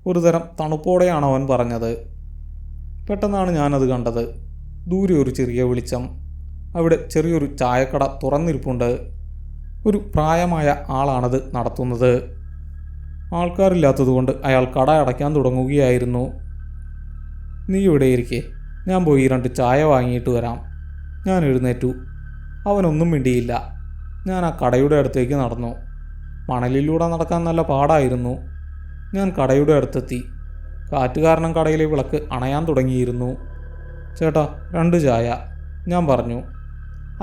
S1: ഒരുതരം തണുപ്പോടെയാണ് അവൻ പറഞ്ഞത്. പെട്ടെന്നാണ് ഞാനത് കണ്ടത്. ദൂരെ ഒരു ചെറിയ വെളിച്ചം. അവിടെ ചെറിയൊരു ചായക്കട തുറന്നിരിപ്പുണ്ട്. ഒരു പ്രായമായ ആളാണത് നടത്തുന്നത്. ആൾക്കാരില്ലാത്തതുകൊണ്ട് അയാൾ കട അടയ്ക്കാൻ തുടങ്ങുകയായിരുന്നു. നീ ഇവിടെ ഇരിക്കേ, ഞാൻ പോയി 2 ചായ വാങ്ങിയിട്ട് വരാം. ഞാൻ എഴുന്നേറ്റു. അവനൊന്നും മിണ്ടിയില്ല. ഞാൻ ആ കടയുടെ അടുത്തേക്ക് നടന്നു. മണലിലൂടെ നടക്കാൻ നല്ല പാടായിരുന്നു. ഞാൻ കടയുടെ അടുത്തെത്തി. കാറ്റ് കാരണം കടയിലെ വിളക്ക് അണയാൻ തുടങ്ങിയിരുന്നു. ചേട്ടാ, 2 ചായ, ഞാൻ പറഞ്ഞു.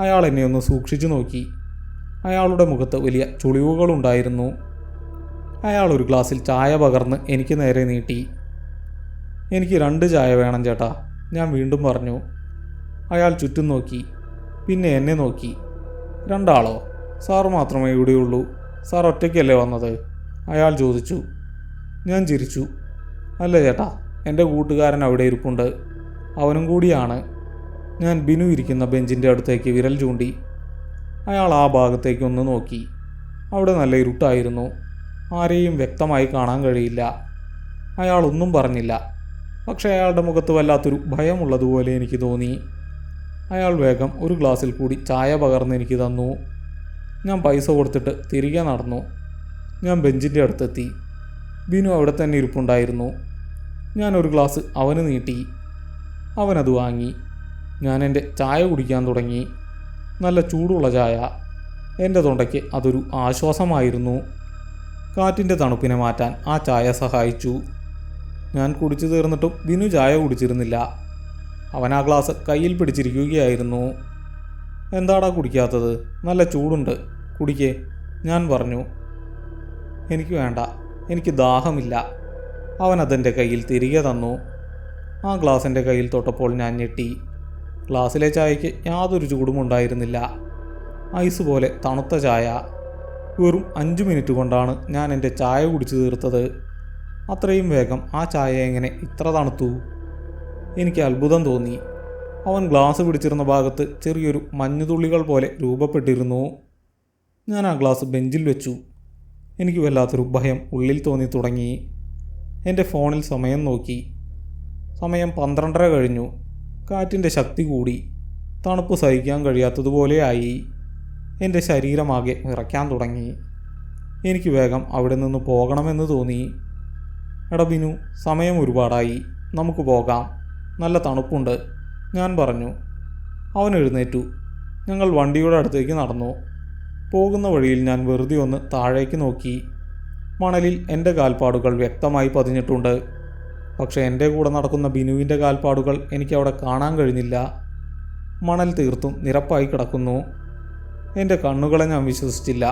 S1: അയാൾ എന്നെ ഒന്ന് സൂക്ഷിച്ചു നോക്കി. അയാളുടെ മുഖത്ത് വലിയ ചുളിവുകളുണ്ടായിരുന്നു. അയാൾ ഒരു ഗ്ലാസ്സിൽ ചായ പകർന്ന് എനിക്ക് നേരെ നീട്ടി. എനിക്ക് 2 ചായ വേണം ചേട്ടാ, ഞാൻ വീണ്ടും പറഞ്ഞു. അയാൾ ചുറ്റും നോക്കി, പിന്നെ എന്നെ നോക്കി. 2 ആളോ? സാറ് മാത്രമേ ഇവിടെയുള്ളൂ. സാർ ഒറ്റയ്ക്കല്ലേ വന്നത്? അയാൾ ചോദിച്ചു. ഞാൻ ചിരിച്ചു. അല്ല ചേട്ടാ, എൻ്റെ കൂട്ടുകാരൻ അവിടെ ഇരിപ്പുണ്ട്, അവനും കൂടിയാണ്. ഞാൻ ബിനു ഇരിക്കുന്ന ബെഞ്ചിൻ്റെ അടുത്തേക്ക് വിരൽ ചൂണ്ടി. അയാൾ ആ ഭാഗത്തേക്ക് ഒന്ന് നോക്കി. അവിടെ നല്ല ഇരുട്ടായിരുന്നു. ആരെയും വ്യക്തമായി കാണാൻ കഴിയില്ല. അയാൾ ഒന്നും പറഞ്ഞില്ല. പക്ഷേ അയാളുടെ മുഖത്ത് വല്ലാത്തൊരു ഭയമുള്ളതുപോലെ എനിക്ക് തോന്നി. അയാൾ വേഗം ഒരു ഗ്ലാസ്സിൽ കൂടി ചായ പകർന്ന് എനിക്ക് തന്നു. ഞാൻ പൈസ കൊടുത്തിട്ട് തിരികെ നടന്നു. ഞാൻ ബെഞ്ചിൻ്റെ അടുത്തെത്തി. ബിനു അവിടെ തന്നെ ഇരിപ്പുണ്ടായിരുന്നു. ഞാൻ ഒരു ഗ്ലാസ് അവന് നീട്ടി. അവനത് വാങ്ങി. ഞാൻ എൻ്റെ ചായ കുടിക്കാൻ തുടങ്ങി. നല്ല ചൂടുള്ള ചായ. എൻ്റെ തൊണ്ടയ്ക്ക് അതൊരു ആശ്വാസമായിരുന്നു. കാറ്റിൻ്റെ തണുപ്പിനെ മാറ്റാൻ ആ ചായ സഹായിച്ചു. ഞാൻ കുടിച്ചു തീർന്നിട്ടും ബിനു ചായ കുടിച്ചിരുന്നില്ല. അവൻ ആ ഗ്ലാസ് കയ്യിൽ പിടിച്ചിരിക്കുകയായിരുന്നു. എന്താടാ കുടിക്കാത്തത്? നല്ല ചൂടുണ്ട്, കുടിക്കേ, ഞാൻ പറഞ്ഞു. എനിക്ക് വേണ്ട, എനിക്ക് ദാഹമില്ല. അവൻ അതെൻ്റെ കയ്യിൽ തിരികെ തന്നു. ആ ഗ്ലാസ് എൻ്റെ കയ്യിൽ തൊട്ടപ്പോൾ ഞാൻ ഞെട്ടി. ഗ്ലാസ്സിലെ ചായയ്ക്ക് യാതൊരു ചൂടും ഉണ്ടായിരുന്നില്ല. ഐസ് പോലെ തണുത്ത ചായ. വെറും 5 മിനിറ്റ് കൊണ്ടാണ് ഞാൻ എൻ്റെ ചായ കുടിച്ചു തീർത്തത്. അത്രയും വേഗം ആ ചായ എങ്ങനെ ഇത്ര തണുത്തു? എനിക്ക് അത്ഭുതം തോന്നി. അവൻ ഗ്ലാസ് പിടിച്ചിരുന്ന ഭാഗത്ത് ചെറിയൊരു മഞ്ഞുതുള്ളികൾ പോലെ രൂപപ്പെട്ടിരുന്നു. ഞാൻ ആ ഗ്ലാസ് ബെഞ്ചിൽ വെച്ചു. എനിക്ക് വല്ലാത്തൊരു ഭയം ഉള്ളിൽ തോന്നി തുടങ്ങി. എൻ്റെ ഫോണിൽ സമയം നോക്കി. സമയം 12:30 കഴിഞ്ഞു. കാറ്റിൻ്റെ ശക്തി കൂടി. തണുപ്പ് സഹിക്കാൻ കഴിയാത്തതുപോലെയായി. എൻ്റെ ശരീരമാകെ വിറയ്ക്കാൻ തുടങ്ങി. എനിക്ക് വേഗം അവിടെ നിന്ന് പോകണമെന്ന് തോന്നി. എടാ ബിനു, സമയം ഒരുപാടായി, നമുക്ക് പോകാം, നല്ല തണുപ്പുണ്ട്, ഞാൻ പറഞ്ഞു. അവൻ എഴുന്നേറ്റു. ഞങ്ങൾ വണ്ടിയുടെ അടുത്തേക്ക് നടന്നു. പോകുന്ന വഴിയിൽ ഞാൻ വെറുതെ ഒന്ന് താഴേക്ക് നോക്കി. മണലിൽ എൻ്റെ കാൽപ്പാടുകൾ വ്യക്തമായി പതിഞ്ഞിട്ടുണ്ട്. പക്ഷേ എൻ്റെ കൂടെ നടക്കുന്ന ബിനുവിൻ്റെ കാൽപ്പാടുകൾ എനിക്കവിടെ കാണാൻ കഴിഞ്ഞില്ല. മണൽ തീർത്തും നിരപ്പായി കിടക്കുന്നു. എൻ്റെ കണ്ണുകളെ ഞാൻ വിശ്വസിച്ചില്ല.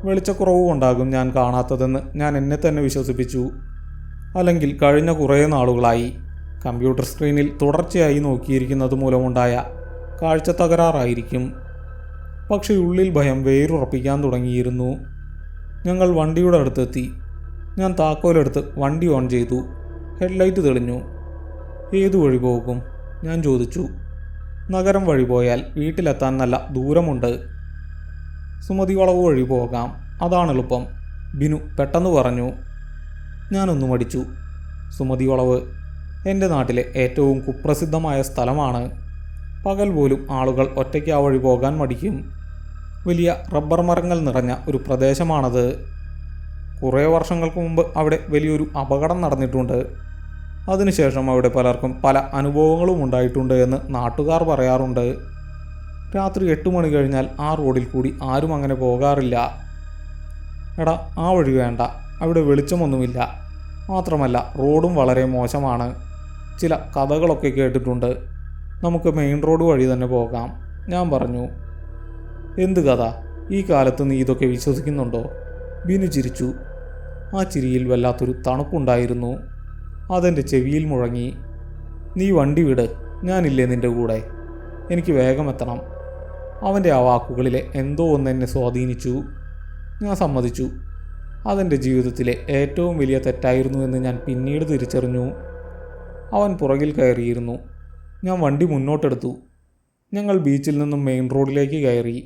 S1: വെളിച്ചക്കുറവ് കൊണ്ടാകും ഞാൻ കാണാത്തതെന്ന് ഞാൻ എന്നെ തന്നെ വിശ്വസിപ്പിച്ചു. അല്ലെങ്കിൽ കഴിഞ്ഞ കുറേ നാളുകളായി കമ്പ്യൂട്ടർ സ്ക്രീനിൽ തുടർച്ചയായി നോക്കിയിരിക്കുന്നത് മൂലമുണ്ടായ കാഴ്ച തകരാറായിരിക്കും. പക്ഷേ ഉള്ളിൽ ഭയം വേരുറപ്പിക്കാൻ തുടങ്ങിയിരുന്നു. ഞങ്ങൾ വണ്ടിയുടെ അടുത്തെത്തി. ഞാൻ താക്കോലെടുത്ത് വണ്ടി ഓൺ ചെയ്തു. ഹെഡ്ലൈറ്റ് തെളിഞ്ഞു. ഏതു വഴി പോകും? ഞാൻ ചോദിച്ചു. നഗരം വഴി പോയാൽ വീട്ടിലെത്താൻ നല്ല ദൂരമുണ്ട്. സുമതി വളവ് വഴി പോകാം, അതാണ് എളുപ്പം, ബിനു പെട്ടെന്ന് പറഞ്ഞു. ഞാനൊന്നു മടിച്ചു. സുമതി വളവ് എൻ്റെ നാട്ടിലെ ഏറ്റവും കുപ്രസിദ്ധമായ സ്ഥലമാണ്. പകൽ പോലും ആളുകൾ ഒറ്റയ്ക്ക് ആ വഴി പോകാൻ മടിക്കും. വലിയ റബ്ബർ മരങ്ങൾ നിറഞ്ഞ ഒരു പ്രദേശമാണത്. കുറേ വർഷങ്ങൾക്ക് മുമ്പ് അവിടെ വലിയൊരു അപകടം നടന്നിട്ടുണ്ട്. അതിനുശേഷം അവിടെ പലർക്കും പല അനുഭവങ്ങളും ഉണ്ടായിട്ടുണ്ട് എന്ന് നാട്ടുകാർ പറയാറുണ്ട്. രാത്രി 8 മണി കഴിഞ്ഞാൽ ആ റോഡിൽ കൂടി ആരും അങ്ങനെ പോകാറില്ല. എടാ, ആ വഴി വേണ്ട, അവിടെ വെളിച്ചമൊന്നുമില്ല. മാത്രമല്ല റോഡും വളരെ മോശമാണ്. ചില കഥകളൊക്കെ കേട്ടിട്ടുണ്ട്. നമുക്ക് മെയിൻ റോഡ് വഴി തന്നെ പോകാം, ഞാൻ പറഞ്ഞു. എന്ത് കഥ? ഈ കാലത്ത് നീ ഇതൊക്കെ വിശ്വസിക്കുന്നുണ്ടോ? ബിനു ചിരിച്ചു. ആ ചിരിയിൽ വല്ലാത്തൊരു തണുപ്പുണ്ടായിരുന്നു. അതെൻ്റെ ചെവിയിൽ മുഴങ്ങി. നീ വണ്ടി വിട്, ഞാനില്ലേ നിൻ്റെ കൂടെ, എനിക്ക് വേഗം എത്തണം. അവൻ്റെ ആ വാക്കുകളിലെ എന്തോ ഒന്ന് എന്നെ സ്വാധീനിച്ചു. ഞാൻ സമ്മതിച്ചു. അതെൻ്റെ ജീവിതത്തിലെ ഏറ്റവും വലിയ തെറ്റായിരുന്നു എന്ന് ഞാൻ പിന്നീട് തിരിച്ചറിഞ്ഞു. അവൻ പുറകിൽ കയറിയിരുന്നു. ഞാൻ വണ്ടി മുന്നോട്ടെടുത്തു. ഞങ്ങൾ ബീച്ചിൽ നിന്നും മെയിൻ റോഡിലേക്ക് കയറി.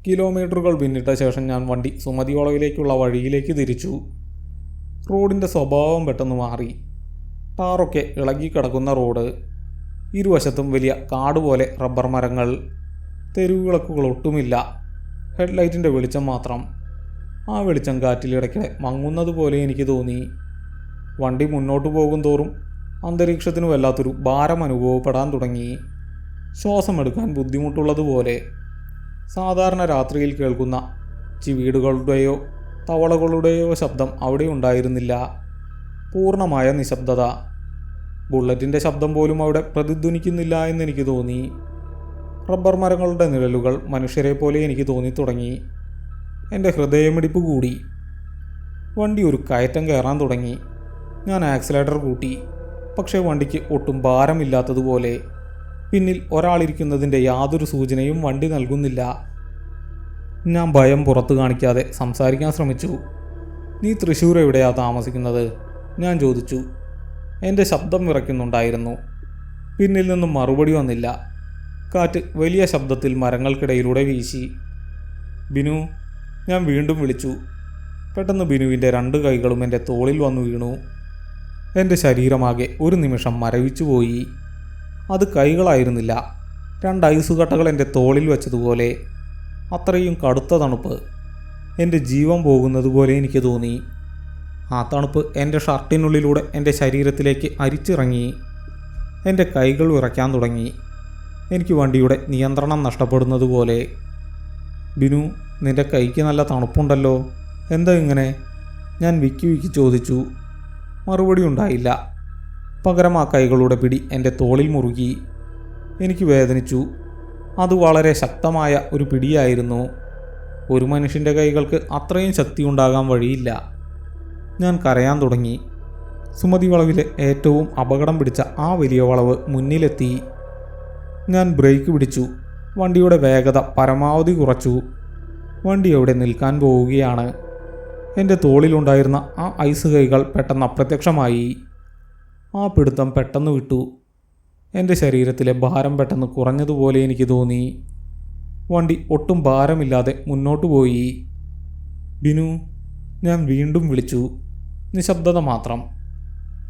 S1: കിലോമീറ്ററുകൾ പിന്നിട്ട ശേഷം ഞാൻ വണ്ടി സുമതി വളവിലേക്കുള്ള വഴിയിലേക്ക് തിരിച്ചു. റോഡിൻ്റെ സ്വഭാവം പെട്ടെന്ന് മാറി. ടാറൊക്കെ ഇളകിക്കിടക്കുന്ന റോഡ്. ഇരുവശത്തും വലിയ കാട് പോലെ റബ്ബർ മരങ്ങൾ. തെരുവുവിളക്കുകൾ ഒട്ടുമില്ല. ഹെഡ്ലൈറ്റിൻ്റെ വെളിച്ചം മാത്രം. ആ വെളിച്ചം കാറ്റിലിടയ്ക്ക് മങ്ങുന്നത് പോലെ എനിക്ക് തോന്നി. വണ്ടി മുന്നോട്ട് പോകും തോറും അന്തരീക്ഷത്തിന് വല്ലാത്തൊരു ഭാരം അനുഭവപ്പെടാൻ തുടങ്ങി. ശ്വാസമെടുക്കാൻ ബുദ്ധിമുട്ടുള്ളതുപോലെ. സാധാരണ രാത്രിയിൽ കേൾക്കുന്ന ചിവീടുകളുടെയോ തവളകളുടെയോ ശബ്ദം അവിടെ ഉണ്ടായിരുന്നില്ല. പൂർണ്ണമായ നിശബ്ദത. ബുള്ളറ്റിൻ്റെ ശബ്ദം പോലും അവിടെ പ്രതിധ്വനിക്കുന്നില്ല എന്നെനിക്ക് തോന്നി. റബ്ബർ മരങ്ങളുടെ നിഴലുകൾ മനുഷ്യരെ പോലെ എനിക്ക് തോന്നി തുടങ്ങി. എൻ്റെ ഹൃദയമിടിപ്പ് കൂടി. വണ്ടി ഒരു കയറ്റം കയറാൻ തുടങ്ങി. ഞാൻ ആക്സിലേറ്റർ കൂട്ടി. പക്ഷേ വണ്ടിക്ക് ഒട്ടും ഭാരമില്ലാത്തതുപോലെ. പിന്നിൽ ഒരാളിരിക്കുന്നതിൻ്റെ യാതൊരു സൂചനയും വണ്ടി നൽകുന്നില്ല. ഞാൻ ഭയം പുറത്തു കാണിക്കാതെ സംസാരിക്കാൻ ശ്രമിച്ചു. നീ തൃശ്ശൂർ എവിടെയാണ് താമസിക്കുന്നത്? ഞാൻ ചോദിച്ചു. എൻ്റെ ശബ്ദം വിറയ്ക്കുന്നുണ്ടായിരുന്നു. പിന്നിൽ നിന്നും മറുപടി വന്നില്ല. കാറ്റ് വലിയ ശബ്ദത്തിൽ മരങ്ങൾക്കിടയിലൂടെ വീശി. ബിനു, ഞാൻ വീണ്ടും വിളിച്ചു. പെട്ടെന്ന് ബിനുവിൻ്റെ 2 കൈകളും എൻ്റെ തോളിൽ വന്നു വീണു. എൻ്റെ ശരീരമാകെ ഒരു നിമിഷം മരവിച്ചുപോയി. അത് കൈകളായിരുന്നില്ല, 2 ഐസുകട്ടകൾ എൻ്റെ തോളിൽ വെച്ചതുപോലെ. അത്രയും കടുത്ത തണുപ്പ്. എൻ്റെ ജീവൻ പോകുന്നതുപോലെ എനിക്ക് തോന്നി. ആ തണുപ്പ് എൻ്റെ ഷർട്ടിനുള്ളിലൂടെ എൻ്റെ ശരീരത്തിലേക്ക് അരിച്ചിറങ്ങി. എൻ്റെ കൈകൾ വിറയ്ക്കാൻ തുടങ്ങി. എനിക്ക് വണ്ടിയുടെ നിയന്ത്രണം നഷ്ടപ്പെടുന്നത് പോലെ. ബിനു, നിൻ്റെ കൈക്ക് നല്ല തണുപ്പുണ്ടല്ലോ, എന്താ ഇങ്ങനെ? ഞാൻ വിക്കി ചോദിച്ചു. മറുപടി ഉണ്ടായില്ല. പകരം ആ കൈകളുടെ പിടി എൻ്റെ തോളിൽ മുറുകി. എനിക്ക് വേദനിച്ചു. അത് വളരെ ശക്തമായ ഒരു പിടിയായിരുന്നു. ഒരു മനുഷ്യൻ്റെ കൈകൾക്ക് അത്രയും ശക്തി ഉണ്ടാകാൻ വഴിയില്ല. ഞാൻ കരയാൻ തുടങ്ങി. സുമതി വളവിലെ ഏറ്റവും അപകടം പിടിച്ച ആ വലിയ വളവ് മുന്നിലെത്തി. ഞാൻ ബ്രേക്ക് പിടിച്ചു. വണ്ടിയുടെ വേഗത പരമാവധി കുറച്ചു. വണ്ടി എവിടെ നിൽക്കാൻ പോവുകയാണ്. എൻ്റെ തോളിലുണ്ടായിരുന്ന ആ ഐസ് കൈകൾ പെട്ടെന്ന് അപ്രത്യക്ഷമായി. ആ പിടുത്തം പെട്ടെന്ന് വിട്ടു. എൻ്റെ ശരീരത്തിലെ ഭാരം പെട്ടെന്ന് കുറഞ്ഞതുപോലെ എനിക്ക് തോന്നി. വണ്ടി ഒട്ടും ഭാരമില്ലാതെ മുന്നോട്ടു പോയി. ബിനു, ഞാൻ വീണ്ടും വിളിച്ചു. നിശബ്ദത മാത്രം.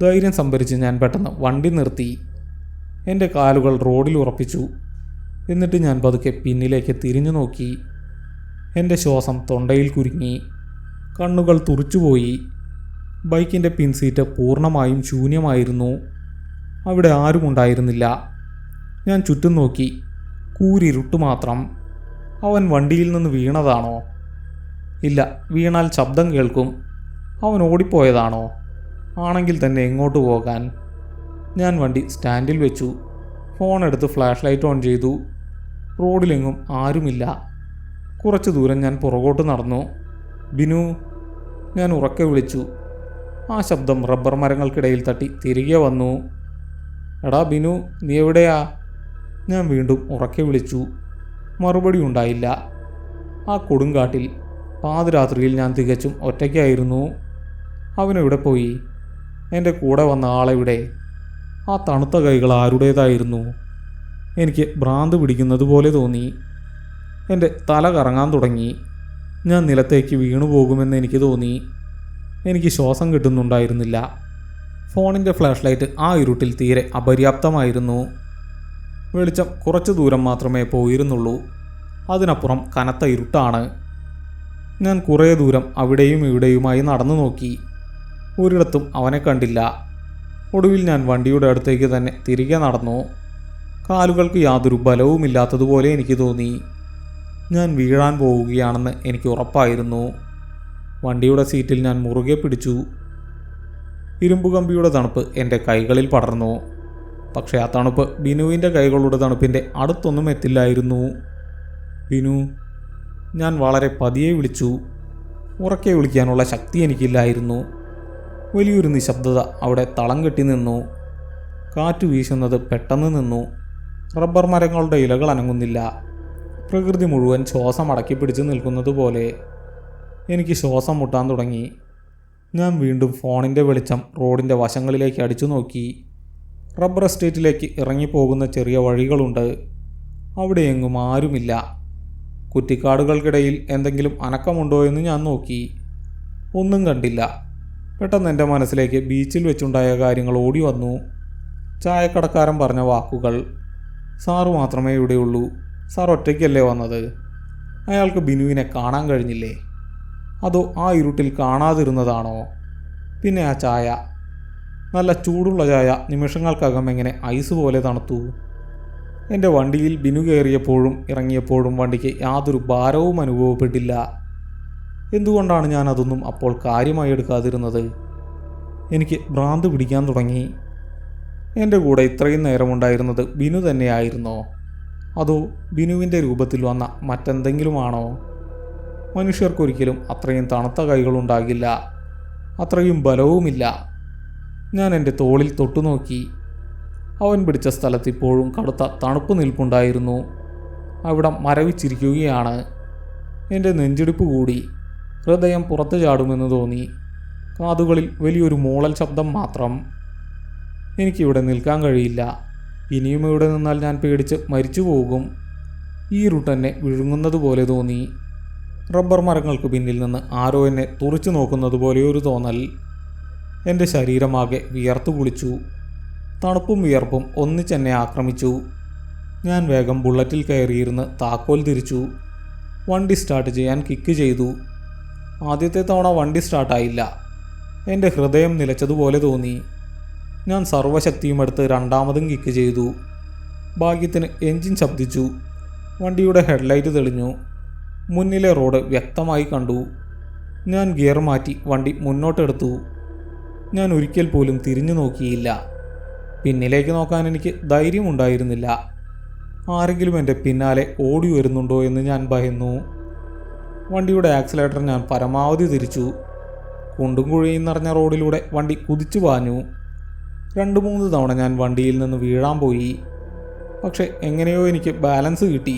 S1: ധൈര്യം സംഭരിച്ച് ഞാൻ പെട്ടെന്ന് വണ്ടി നിർത്തി. എൻ്റെ കാലുകൾ റോഡിൽ ഉറപ്പിച്ചു. എന്നിട്ട് ഞാൻ പതുക്കെ പിന്നിലേക്ക് തിരിഞ്ഞു നോക്കി. എൻ്റെ ശ്വാസം തൊണ്ടയിൽ കുരുങ്ങി. കണ്ണുകൾ തുറിച്ചുപോയി. ബൈക്കിൻ്റെ പിൻസീറ്റ് പൂർണ്ണമായും ശൂന്യമായിരുന്നു. അവിടെ ആരും ഉണ്ടായിരുന്നില്ല. ഞാൻ ചുറ്റും നോക്കി. കൂരിരുട്ട് മാത്രം. അവൻ വണ്ടിയിൽ നിന്ന് വീണതാണോ? ഇല്ല, വീണാൽ ശബ്ദം കേൾക്കും. അവൻ ഓടിപ്പോയതാണോ? ആണെങ്കിൽ തന്നെ എങ്ങോട്ട് പോകാൻ? ഞാൻ വണ്ടി സ്റ്റാൻഡിൽ വെച്ചു. ഫോൺ എടുത്ത് ഫ്ലാഷ് ലൈറ്റ് ഓൺ ചെയ്തു. റോഡിലെങ്ങും ആരുമില്ല. കുറച്ച് ദൂരം ഞാൻ പുറകോട്ട് നടന്നു. ബിനു, ഞാൻ ഉറക്കെ വിളിച്ചു. ആ ശബ്ദം റബ്ബർ മരങ്ങൾക്കിടയിൽ തട്ടി തിരികെ വന്നു. എടാ ബിനു, നീ എവിടെയാ? ഞാൻ വീണ്ടും ഉറക്കെ വിളിച്ചു. മറുപടി ഉണ്ടായില്ല. ആ കൊടുങ്കാട്ടിൽ പാതിരാത്രിയിൽ ഞാൻ തികച്ചും ഒറ്റയ്ക്കായിരുന്നു. അവനെവിടെ പോയി? എൻ്റെ കൂടെ വന്ന ആളെവിടെ? ആ തണുത്ത കൈകൾ ആരുടേതായിരുന്നു? എനിക്ക് ഭ്രാന്ത് പിടിക്കുന്നത് പോലെ തോന്നി. എൻ്റെ തല കറങ്ങാൻ തുടങ്ങി. ഞാൻ നിലത്തേക്ക് വീണു പോകുമെന്ന് എനിക്ക് തോന്നി. എനിക്ക് ശ്വാസം കിട്ടുന്നുണ്ടായിരുന്നില്ല. ഫോണിൻ്റെ ഫ്ലാഷ് ലൈറ്റ് ആ ഇരുട്ടിൽ തീരെ അപര്യാപ്തമായിരുന്നു. വെളിച്ചം കുറച്ച് ദൂരം മാത്രമേ പോയിരുന്നുള്ളൂ. അതിനപ്പുറം കനത്ത ഇരുട്ടാണ്. ഞാൻ കുറേ ദൂരം അവിടെയും ഇവിടെയുമായി നടന്നു നോക്കി. ഒരിടത്തും അവനെ കണ്ടില്ല. ഒടുവിൽ ഞാൻ വണ്ടിയുടെ അടുത്തേക്ക് തന്നെ തിരികെ നടന്നു. കാലുകൾക്ക് യാതൊരു ബലവുമില്ലാത്തതുപോലെ എനിക്ക് തോന്നി. ഞാൻ വീഴാൻ പോവുകയാണെന്ന് എനിക്ക് ഉറപ്പായിരുന്നു. വണ്ടിയുടെ സീറ്റിൽ ഞാൻ മുറുകെ പിടിച്ചു. ഇരുമ്പുകമ്പിയുടെ തണുപ്പ് എൻ്റെ കൈകളിൽ പടർന്നു. പക്ഷേ ആ തണുപ്പ് ബിനുവിൻ്റെ കൈകളുടെ തണുപ്പിൻ്റെ അടുത്തൊന്നും എത്തില്ലായിരുന്നു. ബിനു, ഞാൻ വളരെ പതിയെ വിളിച്ചു. ഉറക്കെ വിളിക്കാനുള്ള ശക്തി എനിക്കില്ലായിരുന്നു. വലിയൊരു നിശബ്ദത അവിടെ തളം കെട്ടി നിന്നു. കാറ്റ് വീശുന്നത് പെട്ടെന്ന് നിന്നു. റബ്ബർ മരങ്ങളുടെ ഇലകൾ അനങ്ങുന്നില്ല. പ്രകൃതി മുഴുവൻ ശ്വാസം അടക്കി പിടിച്ച് നിൽക്കുന്നത് പോലെ. എനിക്ക് ശ്വാസം മുട്ടാൻ തുടങ്ങി. ഞാൻ വീണ്ടും ഫോണിൻ്റെ വെളിച്ചം റോഡിൻ്റെ വശങ്ങളിലേക്ക് അടിച്ചു നോക്കി. റബ്ബർ എസ്റ്റേറ്റിലേക്ക് ഇറങ്ങിപ്പോകുന്ന ചെറിയ വഴികളുണ്ട്. അവിടെയെങ്ങും ആരുമില്ല. കുറ്റിക്കാടുകൾക്കിടയിൽ എന്തെങ്കിലും അനക്കമുണ്ടോ എന്ന് ഞാൻ നോക്കി. ഒന്നും കണ്ടില്ല. പെട്ടെന്ന് എൻ്റെ മനസ്സിലേക്ക് ബീച്ചിൽ വെച്ചുണ്ടായ കാര്യങ്ങൾ ഓടി വന്നു. ചായക്കടക്കാരൻ പറഞ്ഞ വാക്കുകൾ. സാറ് മാത്രമേ ഇവിടെയുള്ളൂ. സാർ ഒറ്റയ്ക്കല്ലേ വന്നത്? അയാൾക്ക് ബിനുവിനെ കാണാൻ കഴിഞ്ഞില്ലേ? അതോ ആ ഇരുട്ടിൽ കാണാതിരുന്നതാണോ? പിന്നെ ആ ചായ. നല്ല ചൂടുള്ള ചായ നിമിഷങ്ങൾക്കകം എങ്ങനെ ഐസ് പോലെ തണുത്തു. എൻ്റെ വണ്ടിയിൽ ബിനു കയറിയപ്പോഴും ഇറങ്ങിയപ്പോഴും വണ്ടിക്ക് യാതൊരു ഭാരവും അനുഭവപ്പെട്ടില്ല. എന്തുകൊണ്ടാണ് ഞാൻ അതൊന്നും അപ്പോൾ കാര്യമായി എടുക്കാതിരുന്നത്? എനിക്ക് ഭ്രാന്ത് പിടിക്കാൻ തുടങ്ങി. എൻ്റെ കൂടെ ഇത്രയും നേരമുണ്ടായിരുന്നത് ബിനു തന്നെയായിരുന്നോ? അതോ ബിനുവിൻ്റെ രൂപത്തിൽ വന്ന മറ്റെന്തെങ്കിലുമാണോ? മനുഷ്യർക്കൊരിക്കലും അത്രയും തണുത്ത കൈകളുണ്ടാകില്ല, അത്രയും ബലവുമില്ല. ഞാൻ എൻ്റെ തോളിൽ തൊട്ടുനോക്കി. അവൻ പിടിച്ച സ്ഥലത്ത് ഇപ്പോഴും കടുത്ത തണുപ്പ് നിൽപ്പുണ്ടായിരുന്നു. അവിടം മരവിച്ചിരിക്കുകയാണ്. എൻ്റെ നെഞ്ചിടിപ്പ് കൂടി. ഹൃദയം പുറത്തു ചാടുമെന്ന് തോന്നി. കാതുകളിൽ വലിയൊരു മൂളൽ ശബ്ദം മാത്രം. എനിക്കിവിടെ നിൽക്കാൻ കഴിയില്ല. ഇനിയും ഇവിടെ നിന്നാൽ ഞാൻ പേടിച്ച് മരിച്ചു പോകും. ഈ റൂട്ടെന്നെ വിഴുങ്ങുന്നത് പോലെ തോന്നി. റബ്ബർ മരങ്ങൾക്ക് പിന്നിൽ നിന്ന് ആരോ എന്നെ തുറിച്ചു നോക്കുന്നത് പോലെയൊരു തോന്നൽ. എൻ്റെ ശരീരമാകെ വിയർത്തു കുളിച്ചു. തണുപ്പും വിയർപ്പും ഒന്നിച്ചെന്നെ ആക്രമിച്ചു. ഞാൻ വേഗം ബുള്ളറ്റിൽ കയറിയിരുന്ന് താക്കോൽ തിരിച്ചു. വണ്ടി സ്റ്റാർട്ട് ചെയ്യാൻ കിക്ക് ചെയ്തു. ആദ്യത്തെ തവണ വണ്ടി സ്റ്റാർട്ടായില്ല. എൻ്റെ ഹൃദയം നിലച്ചതുപോലെ തോന്നി. ഞാൻ സർവ്വശക്തിയുമെടുത്ത് രണ്ടാമതും കിക്ക് ചെയ്തു. ഭാഗ്യത്തിന് എൻജിൻ ശബ്ദിച്ചു. വണ്ടിയുടെ ഹെഡ്ലൈറ്റ് തെളിഞ്ഞു. മുന്നിലെ റോഡ് വ്യക്തമായി കണ്ടു. ഞാൻ ഗിയർ മാറ്റി വണ്ടി മുന്നോട്ടെടുത്തു. ഞാൻ ഒരിക്കൽ പോലും തിരിഞ്ഞു നോക്കിയില്ല. പിന്നിലേക്ക് നോക്കാൻ എനിക്ക് ധൈര്യമുണ്ടായിരുന്നില്ല. ആരെങ്കിലും എൻ്റെ പിന്നാലെ ഓടി വരുന്നുണ്ടോ എന്ന് ഞാൻ ഭയന്നു. വണ്ടിയുടെ ആക്സിലേറ്റർ ഞാൻ പരമാവധി തിരിച്ചു. കുണ്ടും കുഴിയും നിറഞ്ഞ റോഡിലൂടെ വണ്ടി കുതിച്ചു പാഞ്ഞു. 2-3 തവണ ഞാൻ വണ്ടിയിൽ നിന്ന് വീഴാൻ പോയി. പക്ഷെ എങ്ങനെയോ എനിക്ക് ബാലൻസ് കിട്ടി.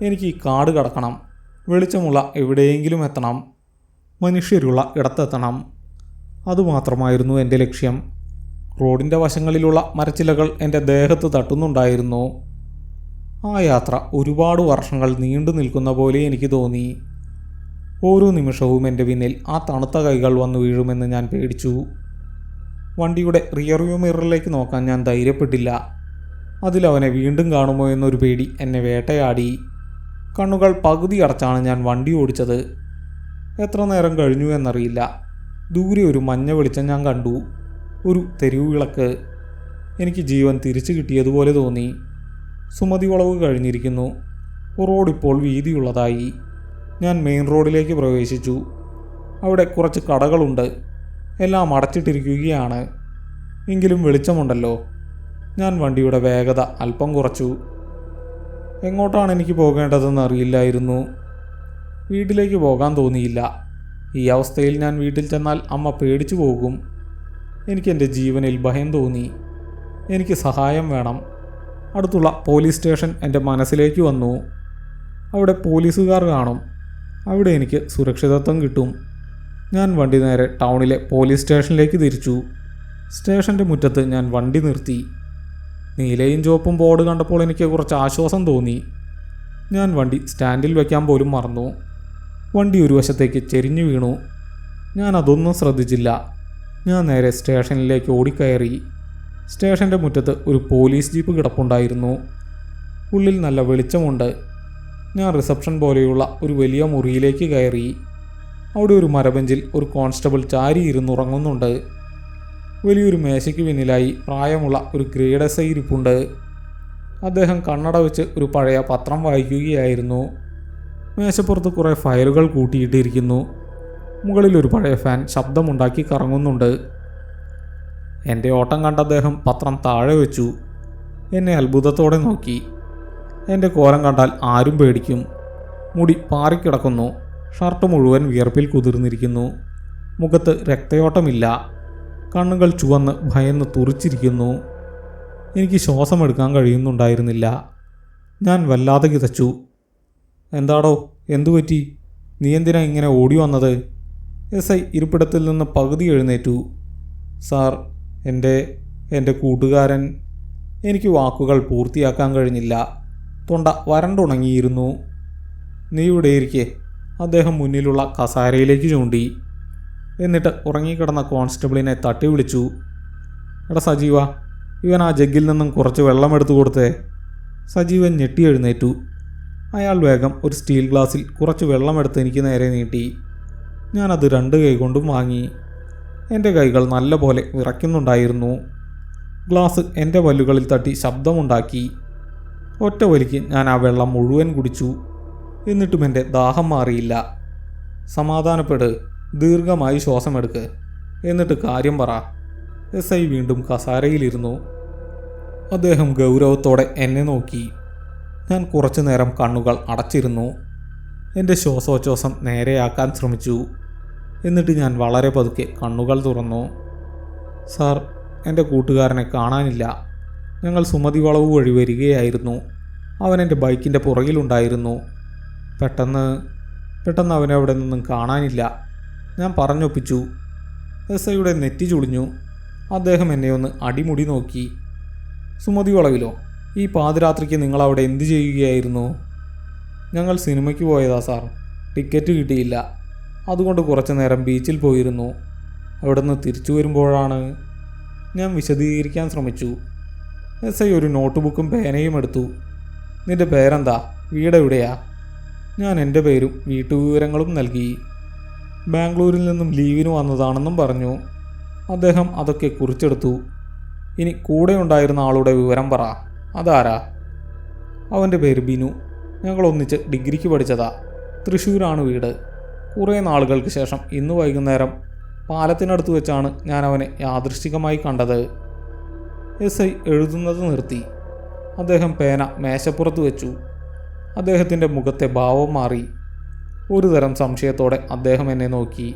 S1: എനിക്ക് ഈ കാട് കടക്കണം. വെളിച്ചമുള്ള എവിടെയെങ്കിലും എത്തണം. മനുഷ്യരുള്ള ഇടത്തെത്തണം. അതുമാത്രമായിരുന്നു എൻ്റെ ലക്ഷ്യം. റോഡിൻ്റെ വശങ്ങളിലുള്ള മരച്ചിലകൾ എൻ്റെ ദേഹത്ത് തട്ടുന്നുണ്ടായിരുന്നു. ആ യാത്ര ഒരുപാട് വർഷങ്ങൾ നീണ്ടു നിൽക്കുന്ന പോലെ എനിക്ക് തോന്നി. ഓരോ നിമിഷവും എൻ്റെ പിന്നിൽ ആ തണുത്ത കൈകൾ വന്നു വീഴുമെന്ന് ഞാൻ പേടിച്ചു. വണ്ടിയുടെ റിയർവ്യൂ മിററിലേക്ക് നോക്കാൻ ഞാൻ ധൈര്യപ്പെട്ടില്ല. അതിലവനെ വീണ്ടും കാണുമോ എന്നൊരു പേടി എന്നെ വേട്ടയാടി. കണ്ണുകൾ പകുതി അടച്ചാണ് ഞാൻ വണ്ടി ഓടിച്ചത്. എത്ര നേരം കഴിഞ്ഞു എന്നറിയില്ല. ദൂരെ ഒരു മഞ്ഞ വെളിച്ചം ഞാൻ കണ്ടു. ഒരു തെരുവ് വിളക്ക്. എനിക്ക് ജീവൻ തിരിച്ചു കിട്ടിയതുപോലെ തോന്നി. സുമതി വളവ് കഴിഞ്ഞിരിക്കുന്നു. റോഡിപ്പോൾ വീതിയുള്ളതായി. ഞാൻ മെയിൻ റോഡിലേക്ക് പ്രവേശിച്ചു. അവിടെ കുറച്ച് കടകളുണ്ട്. എല്ലാം അടച്ചിട്ടിരിക്കുകയാണ്. എങ്കിലും വെളിച്ചമുണ്ടല്ലോ. ഞാൻ വണ്ടിയുടെ വേഗത അല്പം കുറച്ചു. എങ്ങോട്ടാണ് എനിക്ക് പോകേണ്ടതെന്ന് അറിയില്ലായിരുന്നു. വീട്ടിലേക്ക് പോകാൻ തോന്നിയില്ല. ഈ അവസ്ഥയിൽ ഞാൻ വീട്ടിൽ ചെന്നാൽ അമ്മ പേടിച്ചു പോകും. എനിക്കെൻ്റെ ജീവനിൽ ഭയം തോന്നി. എനിക്ക് സഹായം വേണം. അടുത്തുള്ള പോലീസ് സ്റ്റേഷൻ എൻ്റെ മനസ്സിലേക്ക് വന്നു. അവിടെ പോലീസുകാർ കാണും. അവിടെ എനിക്ക് സുരക്ഷിതത്വം കിട്ടും. ഞാൻ വണ്ടി നേരെ ടൗണിലെ പോലീസ് സ്റ്റേഷനിലേക്ക് തിരിച്ചു. സ്റ്റേഷൻ്റെ മുറ്റത്ത് ഞാൻ വണ്ടി നിർത്തി. നീലയും ചുവപ്പും ബോർഡ് കണ്ടപ്പോൾ എനിക്ക് കുറച്ച് ആശ്വാസം തോന്നി. ഞാൻ വണ്ടി സ്റ്റാൻഡിൽ വയ്ക്കാൻ പോലും മറന്നു. വണ്ടി ഒരു വശത്തേക്ക് ചെരിഞ്ഞു വീണു. ഞാൻ അതൊന്നും ശ്രദ്ധിച്ചില്ല. ഞാൻ നേരെ സ്റ്റേഷനിലേക്ക് ഓടിക്കയറി. സ്റ്റേഷൻ്റെ മുറ്റത്ത് ഒരു പോലീസ് ജീപ്പ് കിടപ്പുണ്ടായിരുന്നു. ഉള്ളിൽ നല്ല വെളിച്ചമുണ്ട്. ഞാൻ റിസപ്ഷൻ പോലെയുള്ള ഒരു വലിയ മുറിയിലേക്ക് കയറി. അവിടെ ഒരു മരബെഞ്ചിൽ ഒരു കോൺസ്റ്റബിൾ ചാരി ഇരുന്നുറങ്ങുന്നുണ്ട്. വലിയൊരു മേശയ്ക്ക് പിന്നിലായി പ്രായമുള്ള ഒരു ഗ്രേഡ് എസ് ഐ ഇരിപ്പുണ്ട്. അദ്ദേഹം കണ്ണട വെച്ച് ഒരു പഴയ പത്രം വായിക്കുകയായിരുന്നു. മേശപ്പുറത്ത് കുറേ ഫയലുകൾ കൂട്ടിയിട്ടിരിക്കുന്നു. മുകളിലൊരു പഴയ ഫാൻ ശബ്ദമുണ്ടാക്കി കറങ്ങുന്നുണ്ട്. എൻ്റെ ഓട്ടം കണ്ട അദ്ദേഹം പത്രം താഴെ വെച്ചു. എന്നെ അത്ഭുതത്തോടെ നോക്കി. എൻ്റെ കോലം കണ്ടാൽ ആരും പേടിക്കും. മുടി പാറിക്കിടക്കുന്നു. ഷർട്ട് മുഴുവൻ വിയർപ്പിൽ കുതിർന്നിരിക്കുന്നു. മുഖത്ത് രക്തയോട്ടമില്ല. കണ്ണുകൾ ചുവന്ന് ഭയന്ന് തുറിച്ചിരിക്കുന്നു. എനിക്ക് ശ്വാസമെടുക്കാൻ കഴിയുന്നുണ്ടായിരുന്നില്ല. ഞാൻ വല്ലാതെ കിതച്ചു. എന്താടോ, എന്തുപറ്റി? നീ എന്തിനാ ഇങ്ങനെ ഓടി വന്നത്? എസ് ഐ ഇരിപ്പിടത്തിൽ നിന്ന് പകുതി എഴുന്നേറ്റു. സാർ, എൻ്റെ കൂട്ടുകാരൻ. എനിക്ക് വാക്കുകൾ പൂർത്തിയാക്കാൻ കഴിഞ്ഞില്ല. തൊണ്ട വരണ്ടുണങ്ങിയിരുന്നു. നീ ഇവിടെ ഇരിക്കെ. അദ്ദേഹം മുന്നിലുള്ള കസാരയിലേക്ക് ചൂണ്ടി. എന്നിട്ട് ഉറങ്ങിക്കിടന്ന കോൺസ്റ്റബിളിനെ തട്ടി വിളിച്ചു. എടാ സജീവ, ഇവൻ ആ ജഗ്ഗിൽ നിന്നും കുറച്ച് വെള്ളം എടുത്തു കൊടുത്തേ. സജീവൻ ഞെട്ടി എഴുന്നേറ്റു. അയാൾ വേഗം ഒരു സ്റ്റീൽ ഗ്ലാസ്സിൽ കുറച്ച് വെള്ളമെടുത്ത് എനിക്ക് നേരെ നീട്ടി. ഞാനത് 2 കൈ കൊണ്ടും വാങ്ങി. എൻ്റെ കൈകൾ നല്ലപോലെ വിറയ്ക്കുന്നുണ്ടായിരുന്നു. ഗ്ലാസ് എൻ്റെ പല്ലുകളിൽ തട്ടി ശബ്ദമുണ്ടാക്കി. ഒറ്റ വലിക്ക് ഞാൻ ആ വെള്ളം മുഴുവൻ കുടിച്ചു. എന്നിട്ടും എൻ്റെ ദാഹം മാറിയില്ല. സമാധാനപ്പെട്, ദീർഘമായി ശ്വാസമെടുക്ക്, എന്നിട്ട് കാര്യം പറ. SI വീണ്ടും കസാരയിലിരുന്നു. അദ്ദേഹം ഗൗരവത്തോടെ എന്നെ നോക്കി. ഞാൻ കുറച്ചു നേരം കണ്ണുകൾ അടച്ചിരുന്നു. എൻ്റെ ശ്വാസോച്ഛ്വാസം നേരെയാക്കാൻ ശ്രമിച്ചു. എന്നിട്ട് ഞാൻ വളരെ പതുക്കെ കണ്ണുകൾ തുറന്നു. സാർ, എൻ്റെ കൂട്ടുകാരനെ കാണാനില്ല. ഞങ്ങൾ സുമതി വളവ് വഴി വരികയായിരുന്നു. അവൻ എൻ്റെ ബൈക്കിൻ്റെ പുറകിലുണ്ടായിരുന്നു. പെട്ടെന്ന് അവനെ അവിടെ നിന്നും കാണാനില്ല. ഞാൻ പറഞ്ഞൊപ്പിച്ചു. SIയുടെ നെറ്റി ചുളിഞ്ഞു. അദ്ദേഹം എന്നെ ഒന്ന് അടിമുടി നോക്കി. സുമതി വളവിലോ? ഈ പാതിരാത്രിക്ക് നിങ്ങളവിടെ എന്തു ചെയ്യുകയായിരുന്നു? ഞങ്ങൾ സിനിമയ്ക്ക് പോയതാ സാർ. ടിക്കറ്റ് കിട്ടിയില്ല. അതുകൊണ്ട് കുറച്ചു നേരം ബീച്ചിൽ പോയിരുന്നു. അവിടെ നിന്ന് തിരിച്ചു വരുമ്പോഴാണ്. ഞാൻ വിശദീകരിക്കാൻ ശ്രമിച്ചു. SI ഒരു നോട്ട് ബുക്കും പേനയും എടുത്തു. നിന്റെ പേരെന്താ? വീടെവിടെയാ? ഞാൻ എൻ്റെ പേരും വീട്ടുവിവരങ്ങളും നൽകി. ബാംഗ്ലൂരിൽ നിന്നും ലീവിന് വന്നതാണെന്നും പറഞ്ഞു. അദ്ദേഹം അതൊക്കെ കുറിച്ചെടുത്തു. ഇനി കൂടെ ഉണ്ടായിരുന്ന ആളുടെ വിവരം പറ. അതാരാ? അവൻ്റെ പേര് ബിനു. ഞങ്ങൾ ഒന്നിച്ച് ഡിഗ്രിക്ക് പഠിച്ചതാ. തൃശ്ശൂരാണ് വീട്. കുറേ നാളുകൾക്ക് ശേഷം ഇന്ന് വൈകുന്നേരം പാലത്തിനടുത്ത് വെച്ചാണ് ഞാൻ അവനെ യാദൃശ്ചികമായി കണ്ടത്. SI എഴുതുന്നത് നിർത്തി. അദ്ദേഹം പേന മേശപ്പുറത്ത് വെച്ചു. അദ്ദേഹത്തിൻ്റെ മുഖത്തെ ഭാവം മാറി. ഒരു തരം സംശയത്തോടെ അദ്ദേഹം എന്നെ നോക്കി.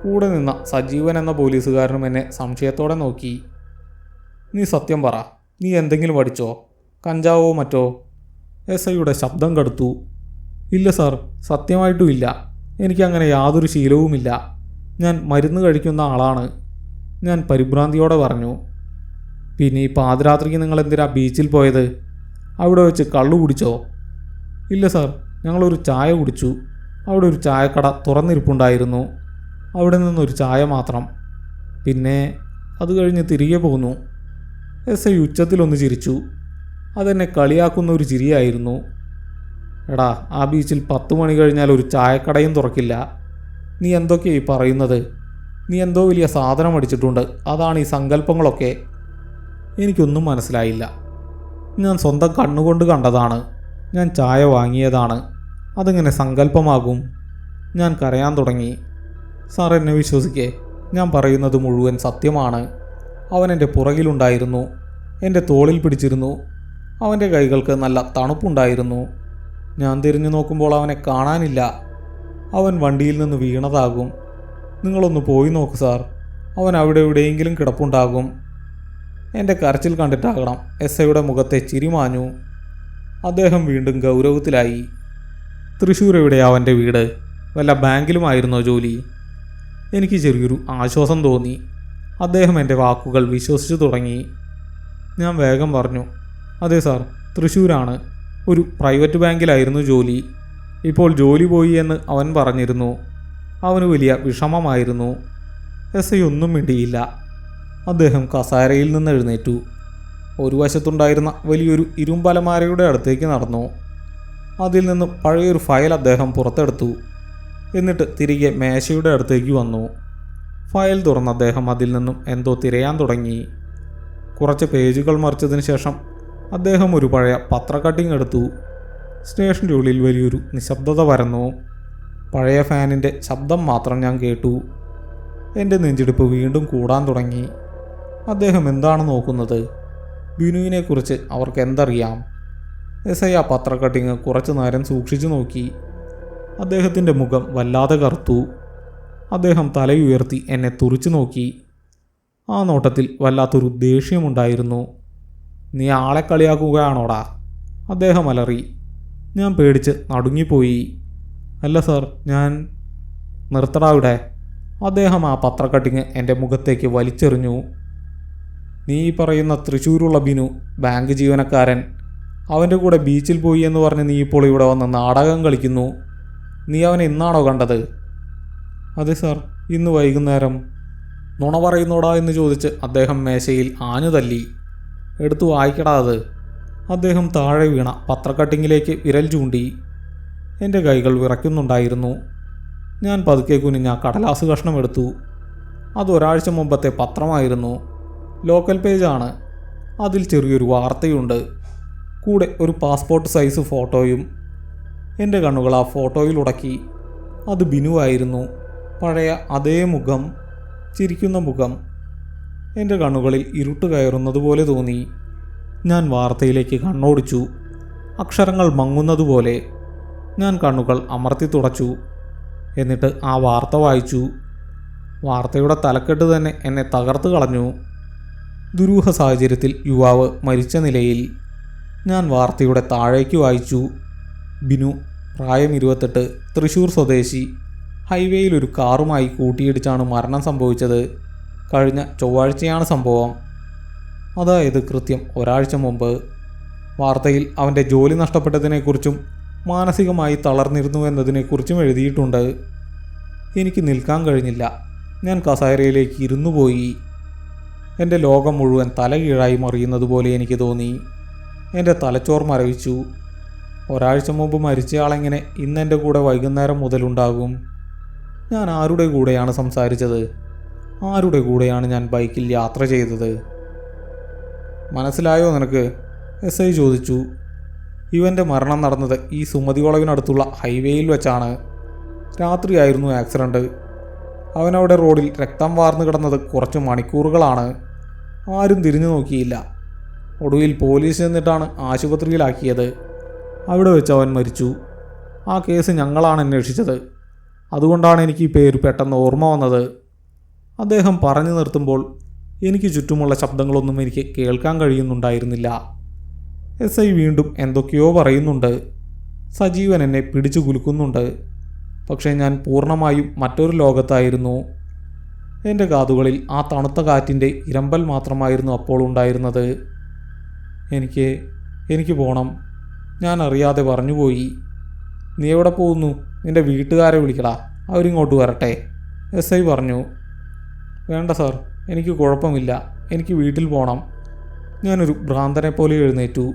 S1: കൂടെ നിന്ന സജീവൻ എന്ന പോലീസുകാരനും എന്നെ സംശയത്തോടെ നോക്കി. നീ സത്യം പറ. നീ എന്തെങ്കിലും പഠിച്ചോ? കഞ്ചാവോ മറ്റോ? SIയുടെ ശബ്ദം കടുത്തു. ഇല്ല സാർ, സത്യമായിട്ടും ഇല്ല. എനിക്കങ്ങനെ യാതൊരു ശീലവുമില്ല. ഞാൻ മരുന്ന് കഴിക്കുന്ന ആളാണ്. ഞാൻ പരിഭ്രാന്തിയോടെ പറഞ്ഞു. പിന്നെ ഈ പാതിരാത്രിക്ക് നിങ്ങൾ എന്തിനാ ബീച്ചിൽ പോയത്? അവിടെ വെച്ച് കള്ളു കുടിച്ചോ? ഇല്ല സാർ, ഞങ്ങളൊരു ചായ കുടിച്ചു. അവിടെ ഒരു ചായക്കട തുറന്നിരിപ്പുണ്ടായിരുന്നു. അവിടെ നിന്നൊരു ചായ മാത്രം. പിന്നെ അത് കഴിഞ്ഞ് തിരികെ പോന്നു. SI ഉച്ചത്തിലൊന്ന് ചിരിച്ചു. അതെന്നെ കളിയാക്കുന്ന ഒരു ചിരിയായിരുന്നു. എടാ, ആ ബീച്ചിൽ 10 മണി കഴിഞ്ഞാൽ ഒരു ചായക്കടയും തുറക്കില്ല. നീ എന്തൊക്കെയായി പറയുന്നത്? നീ എന്തോ വലിയ സാധനം അടിച്ചിട്ടുണ്ട്. അതാണ് ഈ സങ്കല്പങ്ങളൊക്കെ. എനിക്കൊന്നും മനസ്സിലായില്ല. ഞാൻ സ്വന്തം കണ്ണുകൊണ്ട് കണ്ടതാണ്. ഞാൻ ചായ വാങ്ങിയതാണ്. അതെങ്ങനെ സങ്കല്പമാകും? ഞാൻ കരയാൻ തുടങ്ങി. സാർ, എന്നെ വിശ്വസിക്കേ. ഞാൻ പറയുന്നത് മുഴുവൻ സത്യമാണ്. അവൻ എൻ്റെ പുറകിലുണ്ടായിരുന്നു. എൻ്റെ തോളിൽ പിടിച്ചിരുന്നു. അവൻ്റെ കൈകൾക്ക് നല്ല തണുപ്പുണ്ടായിരുന്നു. ഞാൻ തിരിഞ്ഞു നോക്കുമ്പോൾ അവനെ കാണാനില്ല. അവൻ വണ്ടിയിൽ നിന്ന് വീണതാകും. നിങ്ങളൊന്ന് പോയി നോക്ക് സാർ. അവൻ അവിടെ എവിടെയെങ്കിലും കിടപ്പുണ്ടാകും. എൻ്റെ കരച്ചിൽ കണ്ടിട്ടാകണം SIയുടെ മുഖത്തെ ചിരി മാഞ്ഞു. അദ്ദേഹം വീണ്ടും ഗൗരവത്തിലായി. തൃശ്ശൂർ എവിടെയാ അവൻ്റെ വീട്? വല്ല ബാങ്കിലുമായിരുന്നോ ജോലി? എനിക്ക് ചെറിയൊരു ആശ്വാസം തോന്നി. അദ്ദേഹം എൻ്റെ വാക്കുകൾ വിശ്വസിച്ചു തുടങ്ങി. ഞാൻ വേഗം പറഞ്ഞു, അതെ സാർ, തൃശ്ശൂരാണ്. ഒരു പ്രൈവറ്റ് ബാങ്കിലായിരുന്നു ജോലി. ഇപ്പോൾ ജോലി പോയി എന്ന് അവൻ പറഞ്ഞിരുന്നു. അവന് വലിയ വിഷമമായിരുന്നു. SI ഒന്നും മിണ്ടിയില്ല. അദ്ദേഹം കസാരയിൽ നിന്ന് എഴുന്നേറ്റു. ഒരു വശത്തുണ്ടായിരുന്ന വലിയൊരു ഇരുമ്പലമാരയുടെ അടുത്തേക്ക് നടന്നു. അതിൽ നിന്ന് പഴയൊരു ഫയൽ അദ്ദേഹം പുറത്തെടുത്തു. എന്നിട്ട് തിരികെ മേശയുടെ അടുത്തേക്ക് വന്നു. ഫയൽ തുറന്ന് അദ്ദേഹം അതിൽ നിന്നും എന്തോ തിരയാൻ തുടങ്ങി. കുറച്ച് പേജുകൾ മറിച്ചതിന് ശേഷം അദ്ദേഹം ഒരു പഴയ പത്ര കട്ടിങ് എടുത്തു. സ്റ്റേഷൻ്റെ ഉള്ളിൽ വലിയൊരു നിശബ്ദത പരന്നു. പഴയ ഫാനിൻ്റെ ശബ്ദം മാത്രം ഞാൻ കേട്ടു. എൻ്റെ നെഞ്ചിടിപ്പ് വീണ്ടും കൂടാൻ തുടങ്ങി. അദ്ദേഹം എന്താണ് നോക്കുന്നത്? ബിനുവിനെക്കുറിച്ച് അവർക്ക് എന്തറിയാം? SI ആ പത്ര കട്ടിങ് കുറച്ചു നേരം സൂക്ഷിച്ചു നോക്കി. അദ്ദേഹത്തിൻ്റെ മുഖം വല്ലാതെ കറുത്തു. അദ്ദേഹം തലയുയർത്തി എന്നെ തുറിച്ചു നോക്കി. ആ നോട്ടത്തിൽ വല്ലാത്തൊരു ദേഷ്യമുണ്ടായിരുന്നു. നീ ആളെ കളിയാക്കുകയാണോടാ? അദ്ദേഹം അലറി. ഞാൻ പേടിച്ച് നടുങ്ങിപ്പോയി. അല്ല സാർ, ഞാൻ... നിർത്തടാവിടെ. അദ്ദേഹം ആ പത്ര കട്ടിങ് എൻ്റെ മുഖത്തേക്ക് വലിച്ചെറിഞ്ഞു. നീ പറയുന്ന തൃശ്ശൂരുള്ള ബിനു, ബാങ്ക് ജീവനക്കാരൻ, അവൻ്റെ കൂടെ ബീച്ചിൽ പോയി എന്ന് പറഞ്ഞ് നീ ഇപ്പോൾ ഇവിടെ വന്ന് നാടകം കളിക്കുന്നു. നീ അവനെ ഇന്നാണോ കണ്ടത്? അതെ സാർ, ഇന്ന് വൈകുന്നേരം. നുണ പറയുന്നോടാ എന്ന് ചോദിച്ച് അദ്ദേഹം മേശയിൽ ആഞ്ഞു തല്ലി. എടുത്തു വായിക്കടാ അത്. അദ്ദേഹം താഴെ വീണ പത്രക്കട്ടിങ്ങിലേക്ക് വിരൽ ചൂണ്ടി. എൻ്റെ കൈകൾ വിറയ്ക്കുന്നുണ്ടായിരുന്നു. ഞാൻ പതുക്കെ കുനിഞ്ഞ കടലാസ് കഷ്ണം എടുത്തു. അതൊരാഴ്ച മുമ്പത്തെ പത്രമായിരുന്നു. ലോക്കൽ പേജാണ്. അതിൽ ചെറിയൊരു വാർത്തയുണ്ട്. കൂടെ ഒരു പാസ്പോർട്ട് സൈസ് ഫോട്ടോയും. എൻ്റെ കണ്ണുകൾ ആ ഫോട്ടോയിൽ ഉടക്കി. അത് ബിനുവായിരുന്നു. പഴയ അതേ മുഖം, ചിരിക്കുന്ന മുഖം. എൻ്റെ കണ്ണുകളിൽ ഇരുട്ട് കയറുന്നതുപോലെ തോന്നി. ഞാൻ വാർത്തയിലേക്ക് കണ്ണോടിച്ചു. അക്ഷരങ്ങൾ മങ്ങുന്നതുപോലെ. ഞാൻ കണ്ണുകൾ അമർത്തി തുടച്ചു. എന്നിട്ട് ആ വാർത്ത വായിച്ചു. വാർത്തയുടെ തലക്കെട്ട് തന്നെ എന്നെ തകർത്ത് കളഞ്ഞു. ദുരൂഹ സാഹചര്യത്തിൽ യുവാവ് മരിച്ച നിലയിൽ. ഞാൻ വാർത്തയുടെ താഴേക്ക് വായിച്ചു. ബിനു, പ്രായം 28, തൃശ്ശൂർ സ്വദേശി. ഹൈവേയിൽ ഒരു കാറുമായി കൂട്ടിയിടിച്ചാണ് മരണം സംഭവിച്ചത്. കഴിഞ്ഞ ചൊവ്വാഴ്ചയാണ് സംഭവം. അതായത് കൃത്യം ഒരാഴ്ച മുമ്പ്. വാർത്തയിൽ അവൻ്റെ ജോലി നഷ്ടപ്പെട്ടതിനെക്കുറിച്ചും മാനസികമായി തളർന്നിരുന്നു എന്നതിനെക്കുറിച്ചും എഴുതിയിട്ടുണ്ട്. എനിക്ക് നിൽക്കാൻ കഴിഞ്ഞില്ല. ഞാൻ കസേരയിലേക്ക് ഇരുന്നു പോയി. എൻ്റെ ലോകം മുഴുവൻ തലകീഴായി മറിയുന്നത് പോലെ എനിക്ക് തോന്നി. എൻ്റെ തലച്ചോർ മരവിച്ചു. ഒരാഴ്ച മുമ്പ് മരിച്ചയാളെങ്ങനെ ഇന്നെൻ്റെ കൂടെ വൈകുന്നേരം മുതലുണ്ടാകും? ഞാൻ ആരുടെ കൂടെയാണ് സംസാരിച്ചത്? ആരുടെ കൂടെയാണ് ഞാൻ ബൈക്കിൽ യാത്ര ചെയ്തത്? മനസ്സിലായോ നിനക്ക്? SI ചോദിച്ചു. ഇവൻ്റെ മരണം നടന്നത് ഈ സുമതി വളവിനടുത്തുള്ള ഹൈവേയിൽ വെച്ചാണ്. രാത്രിയായിരുന്നു ആക്സിഡൻറ്റ്. അവനവിടെ റോഡിൽ രക്തം വാർന്നു കിടന്നത് കുറച്ച് മണിക്കൂറുകളാണ്. ആരും തിരിഞ്ഞു നോക്കിയില്ല. ഒടുവിൽ പോലീസ് ചെന്നിട്ടാണ് ആശുപത്രിയിലാക്കിയത്. അവിടെ വെച്ച് അവൻ മരിച്ചു. ആ കേസ് ഞങ്ങളാണ് അന്വേഷിച്ചത്. അതുകൊണ്ടാണ് എനിക്ക് ഈ പേര് പെട്ടെന്ന് ഓർമ്മ വന്നത്. അദ്ദേഹം പറഞ്ഞു നിർത്തുമ്പോൾ എനിക്ക് ചുറ്റുമുള്ള ശബ്ദങ്ങളൊന്നും എനിക്ക് കേൾക്കാൻ കഴിയുന്നുണ്ടായിരുന്നില്ല. SI വീണ്ടും എന്തൊക്കെയോ പറയുന്നുണ്ട്. സജീവൻ എന്നെ പിടിച്ചു കുലുക്കുന്നുണ്ട്. പക്ഷേ ഞാൻ പൂർണ്ണമായും മറ്റൊരു ലോകത്തായിരുന്നു. എൻ്റെ കാതുകളിൽ ആ തണുത്ത കാറ്റിൻ്റെ ഇരമ്പൽ മാത്രമായിരുന്നു അപ്പോൾ ഉണ്ടായിരുന്നത്. എനിക്ക് പോകണം. ഞാൻ അറിയാതെ പറഞ്ഞുപോയി. നീ എവിടെ പോകുന്നു? നിൻ്റെ വീട്ടുകാരെ വിളിക്കടാ, അവരിങ്ങോട്ട് വരട്ടെ, SI പറഞ്ഞു. വേണ്ട സാർ, എനിക്ക് കുഴപ്പമില്ല. എനിക്ക് വീട്ടിൽ പോകണം. ഞാനൊരു ഭ്രാന്തനെ പോലെ എഴുന്നേറ്റു.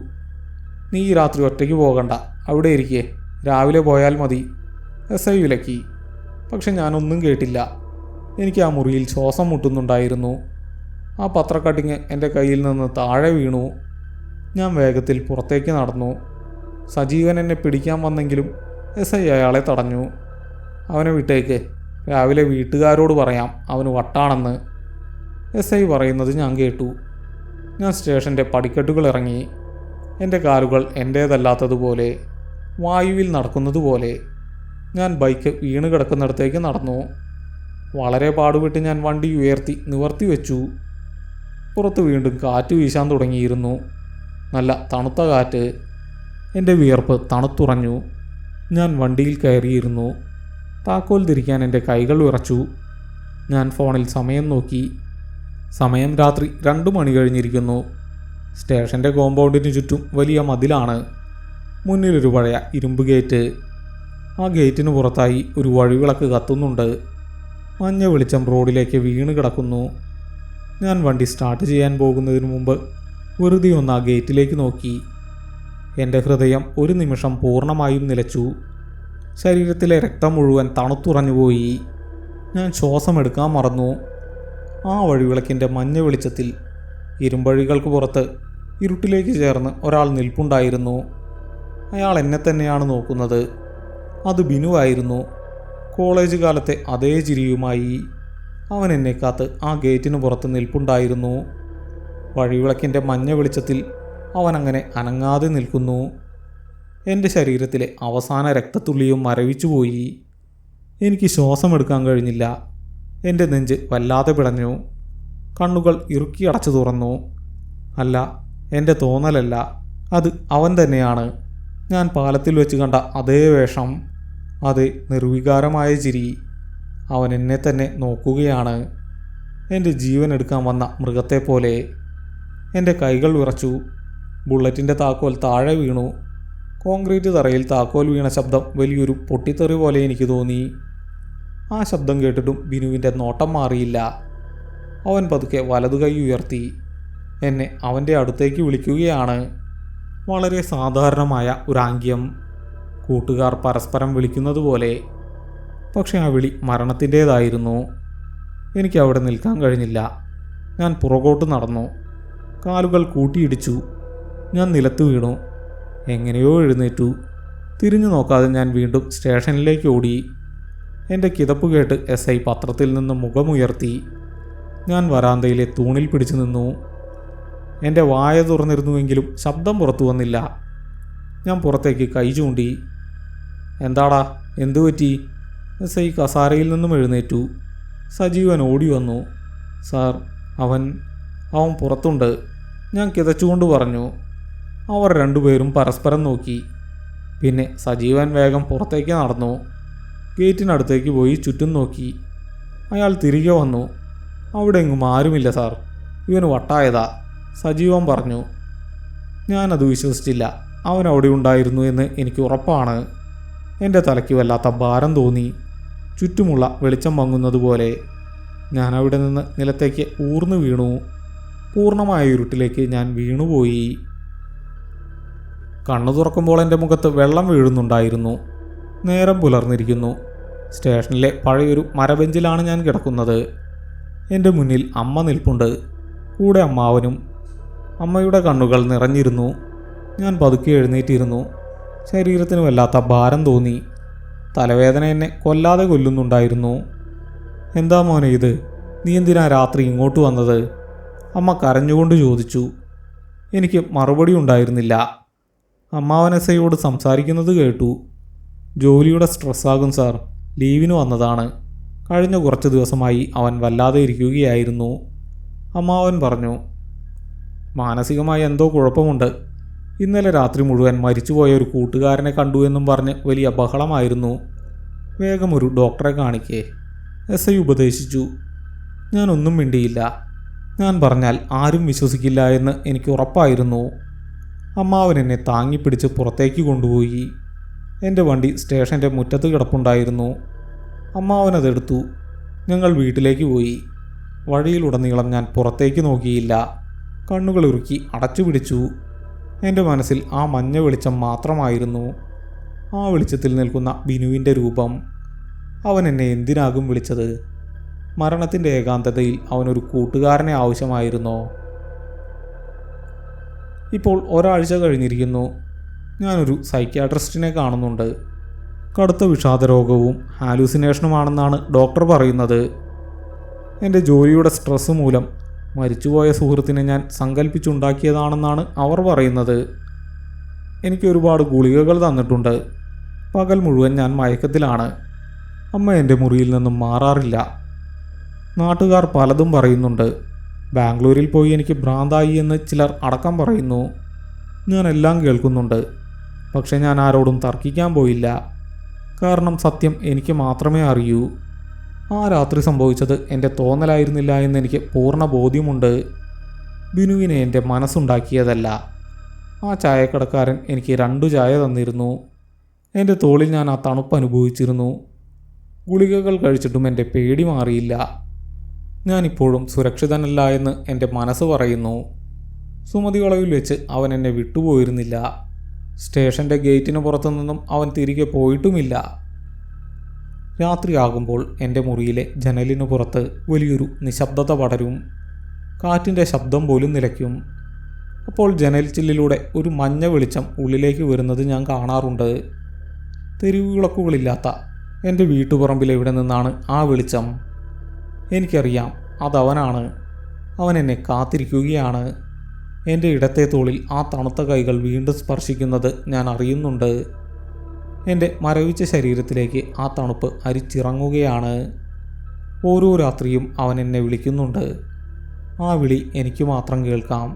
S1: നീ ഈ രാത്രി ഒറ്റയ്ക്ക് പോകണ്ട, അവിടെ ഇരിക്കേ, രാവിലെ പോയാൽ മതി, SI വിലക്കി. പക്ഷെ ഞാനൊന്നും കേട്ടില്ല. എനിക്ക് ആ മുറിയിൽ ശ്വാസം മുട്ടുന്നുണ്ടായിരുന്നു. ആ പത്രക്കട്ടിങ് എൻ്റെ കയ്യിൽ നിന്ന് താഴെ വീണു. ഞാൻ വേഗത്തിൽ പുറത്തേക്ക് നടന്നു. സജീവൻ എന്നെ പിടിക്കാൻ വന്നെങ്കിലും SI അയാളെ തടഞ്ഞു. അവനെ വിട്ടേക്ക്, രാവിലെ വീട്ടുകാരോട് പറയാം അവന് വട്ടാണെന്ന്, SI പറയുന്നത് ഞാൻ കേട്ടു. ഞാൻ സ്റ്റേഷൻ്റെ പടിക്കെട്ടുകൾ ഇറങ്ങി. എൻ്റെ കാലുകൾ എൻ്റേതല്ലാത്തതുപോലെ, വായുവിൽ നടക്കുന്നതുപോലെ. ഞാൻ ബൈക്ക് വീണ് കിടക്കുന്നിടത്തേക്ക് നടന്നു. വളരെ പാടുപെട്ട് ഞാൻ വണ്ടി ഉയർത്തി നിവർത്തി വെച്ചു. പുറത്ത് വീണ്ടും കാറ്റ് വീശാൻ തുടങ്ങിയിരുന്നു. നല്ല തണുത്ത കാറ്റ്. എൻ്റെ വിയർപ്പ് തണുത്തുറഞ്ഞു. ഞാൻ വണ്ടിയിൽ കയറിയിരുന്നു. താക്കോൽ തിരിക്കാൻ എൻ്റെ കൈകൾ വിറച്ചു. ഞാൻ ഫോണിൽ സമയം നോക്കി. സമയം രാത്രി 2 മണി കഴിഞ്ഞിരിക്കുന്നു. സ്റ്റേഷൻ്റെ കോമ്പൗണ്ടിന് ചുറ്റും വലിയ മതിലാണ്. മുന്നിലൊരു പഴയ ഇരുമ്പ് ഗേറ്റ്. ആ ഗേറ്റിന് പുറത്തായി ഒരു വഴിവിളക്ക് കത്തുന്നുണ്ട്. മഞ്ഞ വെളിച്ചം റോഡിലേക്ക് വീണ് കിടക്കുന്നു. ഞാൻ വണ്ടി സ്റ്റാർട്ട് ചെയ്യാൻ പോകുന്നതിന് മുമ്പ് വെറുതെ ഒന്ന് ആ ഗേറ്റിലേക്ക് നോക്കി. എൻ്റെ ഹൃദയം ഒരു നിമിഷം പൂർണ്ണമായും നിലച്ചു. ശരീരത്തിലെ രക്തം മുഴുവൻ തണുത്തുറഞ്ഞുപോയി. ഞാൻ ശ്വാസമെടുക്കാൻ മറന്നു. ആ വഴിവിളക്കിൻ്റെ മഞ്ഞ വെളിച്ചത്തിൽ ഇരുമ്പഴികൾക്ക് പുറത്ത് ഇരുട്ടിലേക്ക് ചേർന്ന് ഒരാൾ നിൽപ്പുണ്ടായിരുന്നു. അയാൾ എന്നെ തന്നെയാണ് നോക്കുന്നത്. അത് ബിനുവായിരുന്നു. കോളേജ് കാലത്തെ അതേ ചിരിയുമായി അവൻ എന്നെ കാത്ത് ആ ഗേറ്റിന് പുറത്ത് നിൽപ്പുണ്ടായിരുന്നു. വഴിവിളക്കിൻ്റെ മഞ്ഞ വെളിച്ചത്തിൽ അവനങ്ങനെ അനങ്ങാതെ നിൽക്കുന്നു. എൻ്റെ ശരീരത്തിലെ അവസാന രക്തത്തുള്ളിയും മരവിച്ചുപോയി. എനിക്ക് ശ്വാസമെടുക്കാൻ കഴിഞ്ഞില്ല. എൻ്റെ നെഞ്ച് വല്ലാതെ പിടഞ്ഞു. കണ്ണുകൾ ഇറുക്കി അടച്ചു തുറന്നു. അല്ല, എൻ്റെ തോന്നലല്ല, അത് അവൻ തന്നെയാണ്. ഞാൻ പാലത്തിൽ വെച്ച് കണ്ട അതേ വേഷം, അതേ നിർവികാരമായ ചിരി. അവൻ എന്നെ തന്നെ നോക്കുകയാണ്, എൻ്റെ ജീവൻ എടുക്കാൻ വന്ന മൃഗത്തെ പോലെ. എൻ്റെ കൈകൾ വിറച്ചു. ബുള്ളറ്റിൻ്റെ താക്കോൽ താഴെ വീണു. കോൺക്രീറ്റ് തറയിൽ താക്കോൽ വീണ ശബ്ദം വലിയൊരു പൊട്ടിത്തെറി പോലെ എനിക്ക് തോന്നി. ആ ശബ്ദം കേട്ടിട്ടും ബിനുവിൻ്റെ നോട്ടം മാറിയില്ല. അവൻ പതുക്കെ വലതു കൈ ഉയർത്തി എന്നെ അവൻ്റെ അടുത്തേക്ക് വിളിക്കുകയാണ്. വളരെ സാധാരണമായ ഒരാംഗ്യം, കൂട്ടുകാർ പരസ്പരം വിളിക്കുന്നത് പോലെ. പക്ഷെ ആ വിളി മരണത്തിൻ്റേതായിരുന്നു. എനിക്ക് അവിടെ നിൽക്കാൻ കഴിഞ്ഞില്ല. ഞാൻ പുറകോട്ട് നടന്നു. കാലുകൾ കൂട്ടിയിടിച്ചു. ഞാൻ നിലത്ത് വീണു. എങ്ങനെയോ എഴുന്നേറ്റു. തിരിഞ്ഞു നോക്കാതെ ഞാൻ വീണ്ടും സ്റ്റേഷനിലേക്ക് ഓടി. എൻ്റെ കിതപ്പ് കേട്ട് SI പത്രത്തിൽ നിന്ന് മുഖമുയർത്തി. ഞാൻ വരാന്തയിലെ തൂണിൽ പിടിച്ചു നിന്നു. എൻ്റെ വായ തുറന്നിരുന്നുവെങ്കിലും ശബ്ദം പുറത്തു വന്നില്ല. ഞാൻ പുറത്തേക്ക് കൈ ചൂണ്ടി. എന്താടാ, എന്തുപറ്റി? SI കസാരയിൽ നിന്നും എഴുന്നേറ്റു. സജീവൻ ഓടി വന്നു. സാർ, അവൻ പുറത്തുണ്ട്, ഞാൻ കിതച്ചുകൊണ്ട് പറഞ്ഞു. അവർ രണ്ടുപേരും പരസ്പരം നോക്കി. പിന്നെ സജീവൻ വേഗം പുറത്തേക്ക് നടന്നു. ഗേറ്റിനടുത്തേക്ക് പോയി ചുറ്റും നോക്കി. അയാൾ തിരികെ വന്നു. അവിടെ എങ്ങും ആരുമില്ല സാർ, ഇവന് വട്ടായതാ, സജീവൻ പറഞ്ഞു. ഞാനത് വിശ്വസിച്ചില്ല. അവൻ അവിടെ ഉണ്ടായിരുന്നു എന്ന് എനിക്ക് ഉറപ്പാണ്. എൻ്റെ തലയ്ക്ക് വല്ലാത്ത ഭാരം തോന്നി. ചുറ്റുമുള്ള വെളിച്ചം മങ്ങുന്നതുപോലെ. ഞാൻ അവിടെ നിന്ന് നിലത്തേക്ക് ഊർന്നു വീണു. പൂർണ്ണമായ ഇരുട്ടിലേക്ക് ഞാൻ വീണുപോയി. കണ്ണു തുറക്കുമ്പോൾ എൻ്റെ മുഖത്ത് വെള്ളം വീഴുന്നുണ്ടായിരുന്നു. നേരം പുലർന്നിരിക്കുന്നു. സ്റ്റേഷനിലെ പഴയൊരു മരബെഞ്ചിലാണ് ഞാൻ കിടക്കുന്നത്. എൻ്റെ മുന്നിൽ അമ്മ നിൽപ്പുണ്ട്, കൂടെ അമ്മാവനും. അമ്മയുടെ കണ്ണുകൾ നിറഞ്ഞിരുന്നു. ഞാൻ പതുക്കെ എഴുന്നേറ്റിരുന്നു. ശരീരത്തിന് വല്ലാത്ത ഭാരം തോന്നി. തലവേദന എന്നെ കൊല്ലാതെ കൊല്ലുന്നുണ്ടായിരുന്നു. എന്താ മോനെ ഇത്? നീ എന്തിനാ രാത്രി ഇങ്ങോട്ട് വന്നത്? അമ്മ കരഞ്ഞുകൊണ്ട് ചോദിച്ചു. എനിക്ക് മറുപടി ഉണ്ടായിരുന്നില്ല. അമ്മാവൻ SIയോട് സംസാരിക്കുന്നത് കേട്ടു. ജോലിയുടെ സ്ട്രെസ്സാകും സാർ, ലീവിന് വന്നതാണ്. കഴിഞ്ഞ കുറച്ച് ദിവസമായി അവൻ വല്ലാതെ ഇരിക്കുകയായിരുന്നു. അമ്മാവൻ പറഞ്ഞു. മാനസികമായി എന്തോ കുഴപ്പമുണ്ട്. ഇന്നലെ രാത്രി മുഴുവൻ മരിച്ചുപോയ ഒരു കൂട്ടുകാരനെ കണ്ടു എന്നും പറഞ്ഞ് വലിയ ബഹളമായിരുന്നു. വേഗം ഒരു ഡോക്ടറെ കാണിക്കേ, SI ഉപദേശിച്ചു. ഞാനൊന്നും മിണ്ടിയില്ല. ഞാൻ പറഞ്ഞാൽ ആരും വിശ്വസിക്കില്ല എന്ന് എനിക്ക് ഉറപ്പായിരുന്നു. അമ്മാവൻ എന്നെ താങ്ങിപ്പിടിച്ച് പുറത്തേക്ക് കൊണ്ടുപോയി. എൻ്റെ വണ്ടി സ്റ്റേഷൻ്റെ മുറ്റത്ത് കിടപ്പുണ്ടായിരുന്നു. അമ്മാവനതെടുത്തു. ഞങ്ങൾ വീട്ടിലേക്ക് പോയി. വഴിയിലുടനീളം ഞാൻ പുറത്തേക്ക് നോക്കിയില്ല. കണ്ണുകൾ ഇറുക്കി അടച്ചു പിടിച്ചു. എൻ്റെ മനസ്സിൽ ആ മഞ്ഞ വെളിച്ചം മാത്രമായിരുന്നു. ആ വെളിച്ചത്തിൽ നിൽക്കുന്ന ബിനുവിൻ്റെ രൂപം. അവൻ എന്നെ എന്തിനാകും വിളിച്ചത്? മരണത്തിൻ്റെ ഏകാന്തതയിൽ അവനൊരു കൂട്ടുകാരനെ ആവശ്യമായിരുന്നോ? ഇപ്പോൾ ഒരാഴ്ച കഴിഞ്ഞിരിക്കുന്നു. ഞാനൊരു സൈക്യാട്രിസ്റ്റിനെ കാണുന്നുണ്ട്. കടുത്ത വിഷാദരോഗവും ഹാലൂസിനേഷനുമാണെന്നാണ് ഡോക്ടർ പറയുന്നത്. എൻ്റെ ജോലിയുടെ സ്ട്രെസ് മൂലം മരിച്ചുപോയ സുഹൃത്തിനെ ഞാൻ സങ്കല്പിച്ചുണ്ടാക്കിയതാണെന്നാണ് അവർ പറയുന്നത്. എനിക്ക് ഒരുപാട് ഗുളികകൾ തന്നിട്ടുണ്ട്. പകൽ മുഴുവൻ ഞാൻ മയക്കത്തിലാണ്. അമ്മ എൻ്റെ മുറിയിൽ നിന്നും മാറാറില്ല. നാട്ടുകാർ പലതും പറയുന്നുണ്ട്. ബാംഗ്ലൂരിൽ പോയി എനിക്ക് ഭ്രാന്തായി എന്ന് ചിലർ അടക്കം പറയുന്നു. ഞാൻ എല്ലാം കേൾക്കുന്നുണ്ട്. പക്ഷെ ഞാൻ ആരോടും തർക്കിക്കാൻ പോയില്ല. കാരണം സത്യം എനിക്ക് മാത്രമേ അറിയൂ. ആ രാത്രി സംഭവിച്ചത് എൻ്റെ തോന്നലായിരുന്നില്ല എന്നെനിക്ക് പൂർണ്ണ ബോധ്യമുണ്ട്. ബിനുവിനെ എൻ്റെ മനസ്സുണ്ടാക്കിയതല്ല. ആ ചായക്കടക്കാരൻ എനിക്ക് 2 ചായ തന്നിരുന്നു. എൻ്റെ തോളിൽ ഞാൻ ആ തണുപ്പ് അനുഭവിച്ചിരുന്നു. ഗുളികകൾ കഴിച്ചിട്ടും എൻ്റെ പേടി മാറിയില്ല. ഞാനിപ്പോഴും സുരക്ഷിതനല്ല എന്ന് എൻ്റെ മനസ്സ് പറയുന്നു. സുമതി വളവിൽ വെച്ച് അവൻ എന്നെ വിട്ടുപോയിരുന്നില്ല. സ്റ്റേഷൻ്റെ ഗേറ്റിന് പുറത്തു നിന്നും അവൻ തിരികെ പോയിട്ടുമില്ല. രാത്രിയാകുമ്പോൾ എൻ്റെ മുറിയിലെ ജനലിനു പുറത്ത് വലിയൊരു നിശബ്ദത പടരും. കാറ്റിൻ്റെ ശബ്ദം പോലും നിലയ്ക്കും. അപ്പോൾ ജനൽ ചില്ലിലൂടെ ഒരു മഞ്ഞ വെളിച്ചം ഉള്ളിലേക്ക് വരുന്നത് ഞാൻ കാണാറുണ്ട്. തെരുവുവിളക്കുകളില്ലാത്ത എൻ്റെ വീട്ടുപറമ്പിലെവിടെ നിന്നാണ് ആ വെളിച്ചം? എനിക്കറിയാം, അതവനാണ്. അവൻ എന്നെ കാത്തിരിക്കുകയാണ്. എൻ്റെ ഇടത്തെ തോളിൽ ആ തണുത്ത കൈകൾ വീണ്ടും സ്പർശിക്കുന്നത് ഞാൻ അറിയുന്നുണ്ട്. എൻ്റെ മരവിച്ച ശരീരത്തിലേക്ക് ആ തണുപ്പ് അരിച്ചിറങ്ങുകയാണ്. ഓരോ രാത്രിയും അവൻ എന്നെ വിളിക്കുന്നുണ്ട്. ആ വിളി എനിക്ക് മാത്രം കേൾക്കാം.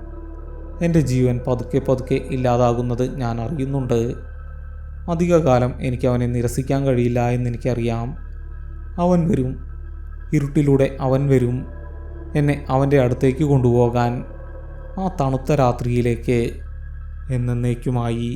S1: എൻ്റെ ജീവൻ പതുക്കെ പതുക്കെ ഇല്ലാതാകുന്നത് ഞാൻ അറിയുന്നുണ്ട്. അധികകാലം എനിക്ക് അവനെ നിരസിക്കാൻ കഴിയില്ല എന്നെനിക്കറിയാം. അവൻ വരും. ഇരുട്ടിലൂടെ അവൻ വരും. എന്നെ അവൻ്റെ അടുത്തേക്ക് കൊണ്ടുപോകാൻ. ആ തണുത്ത രാത്രിയിലേക്ക് എന്നേക്കുമായി.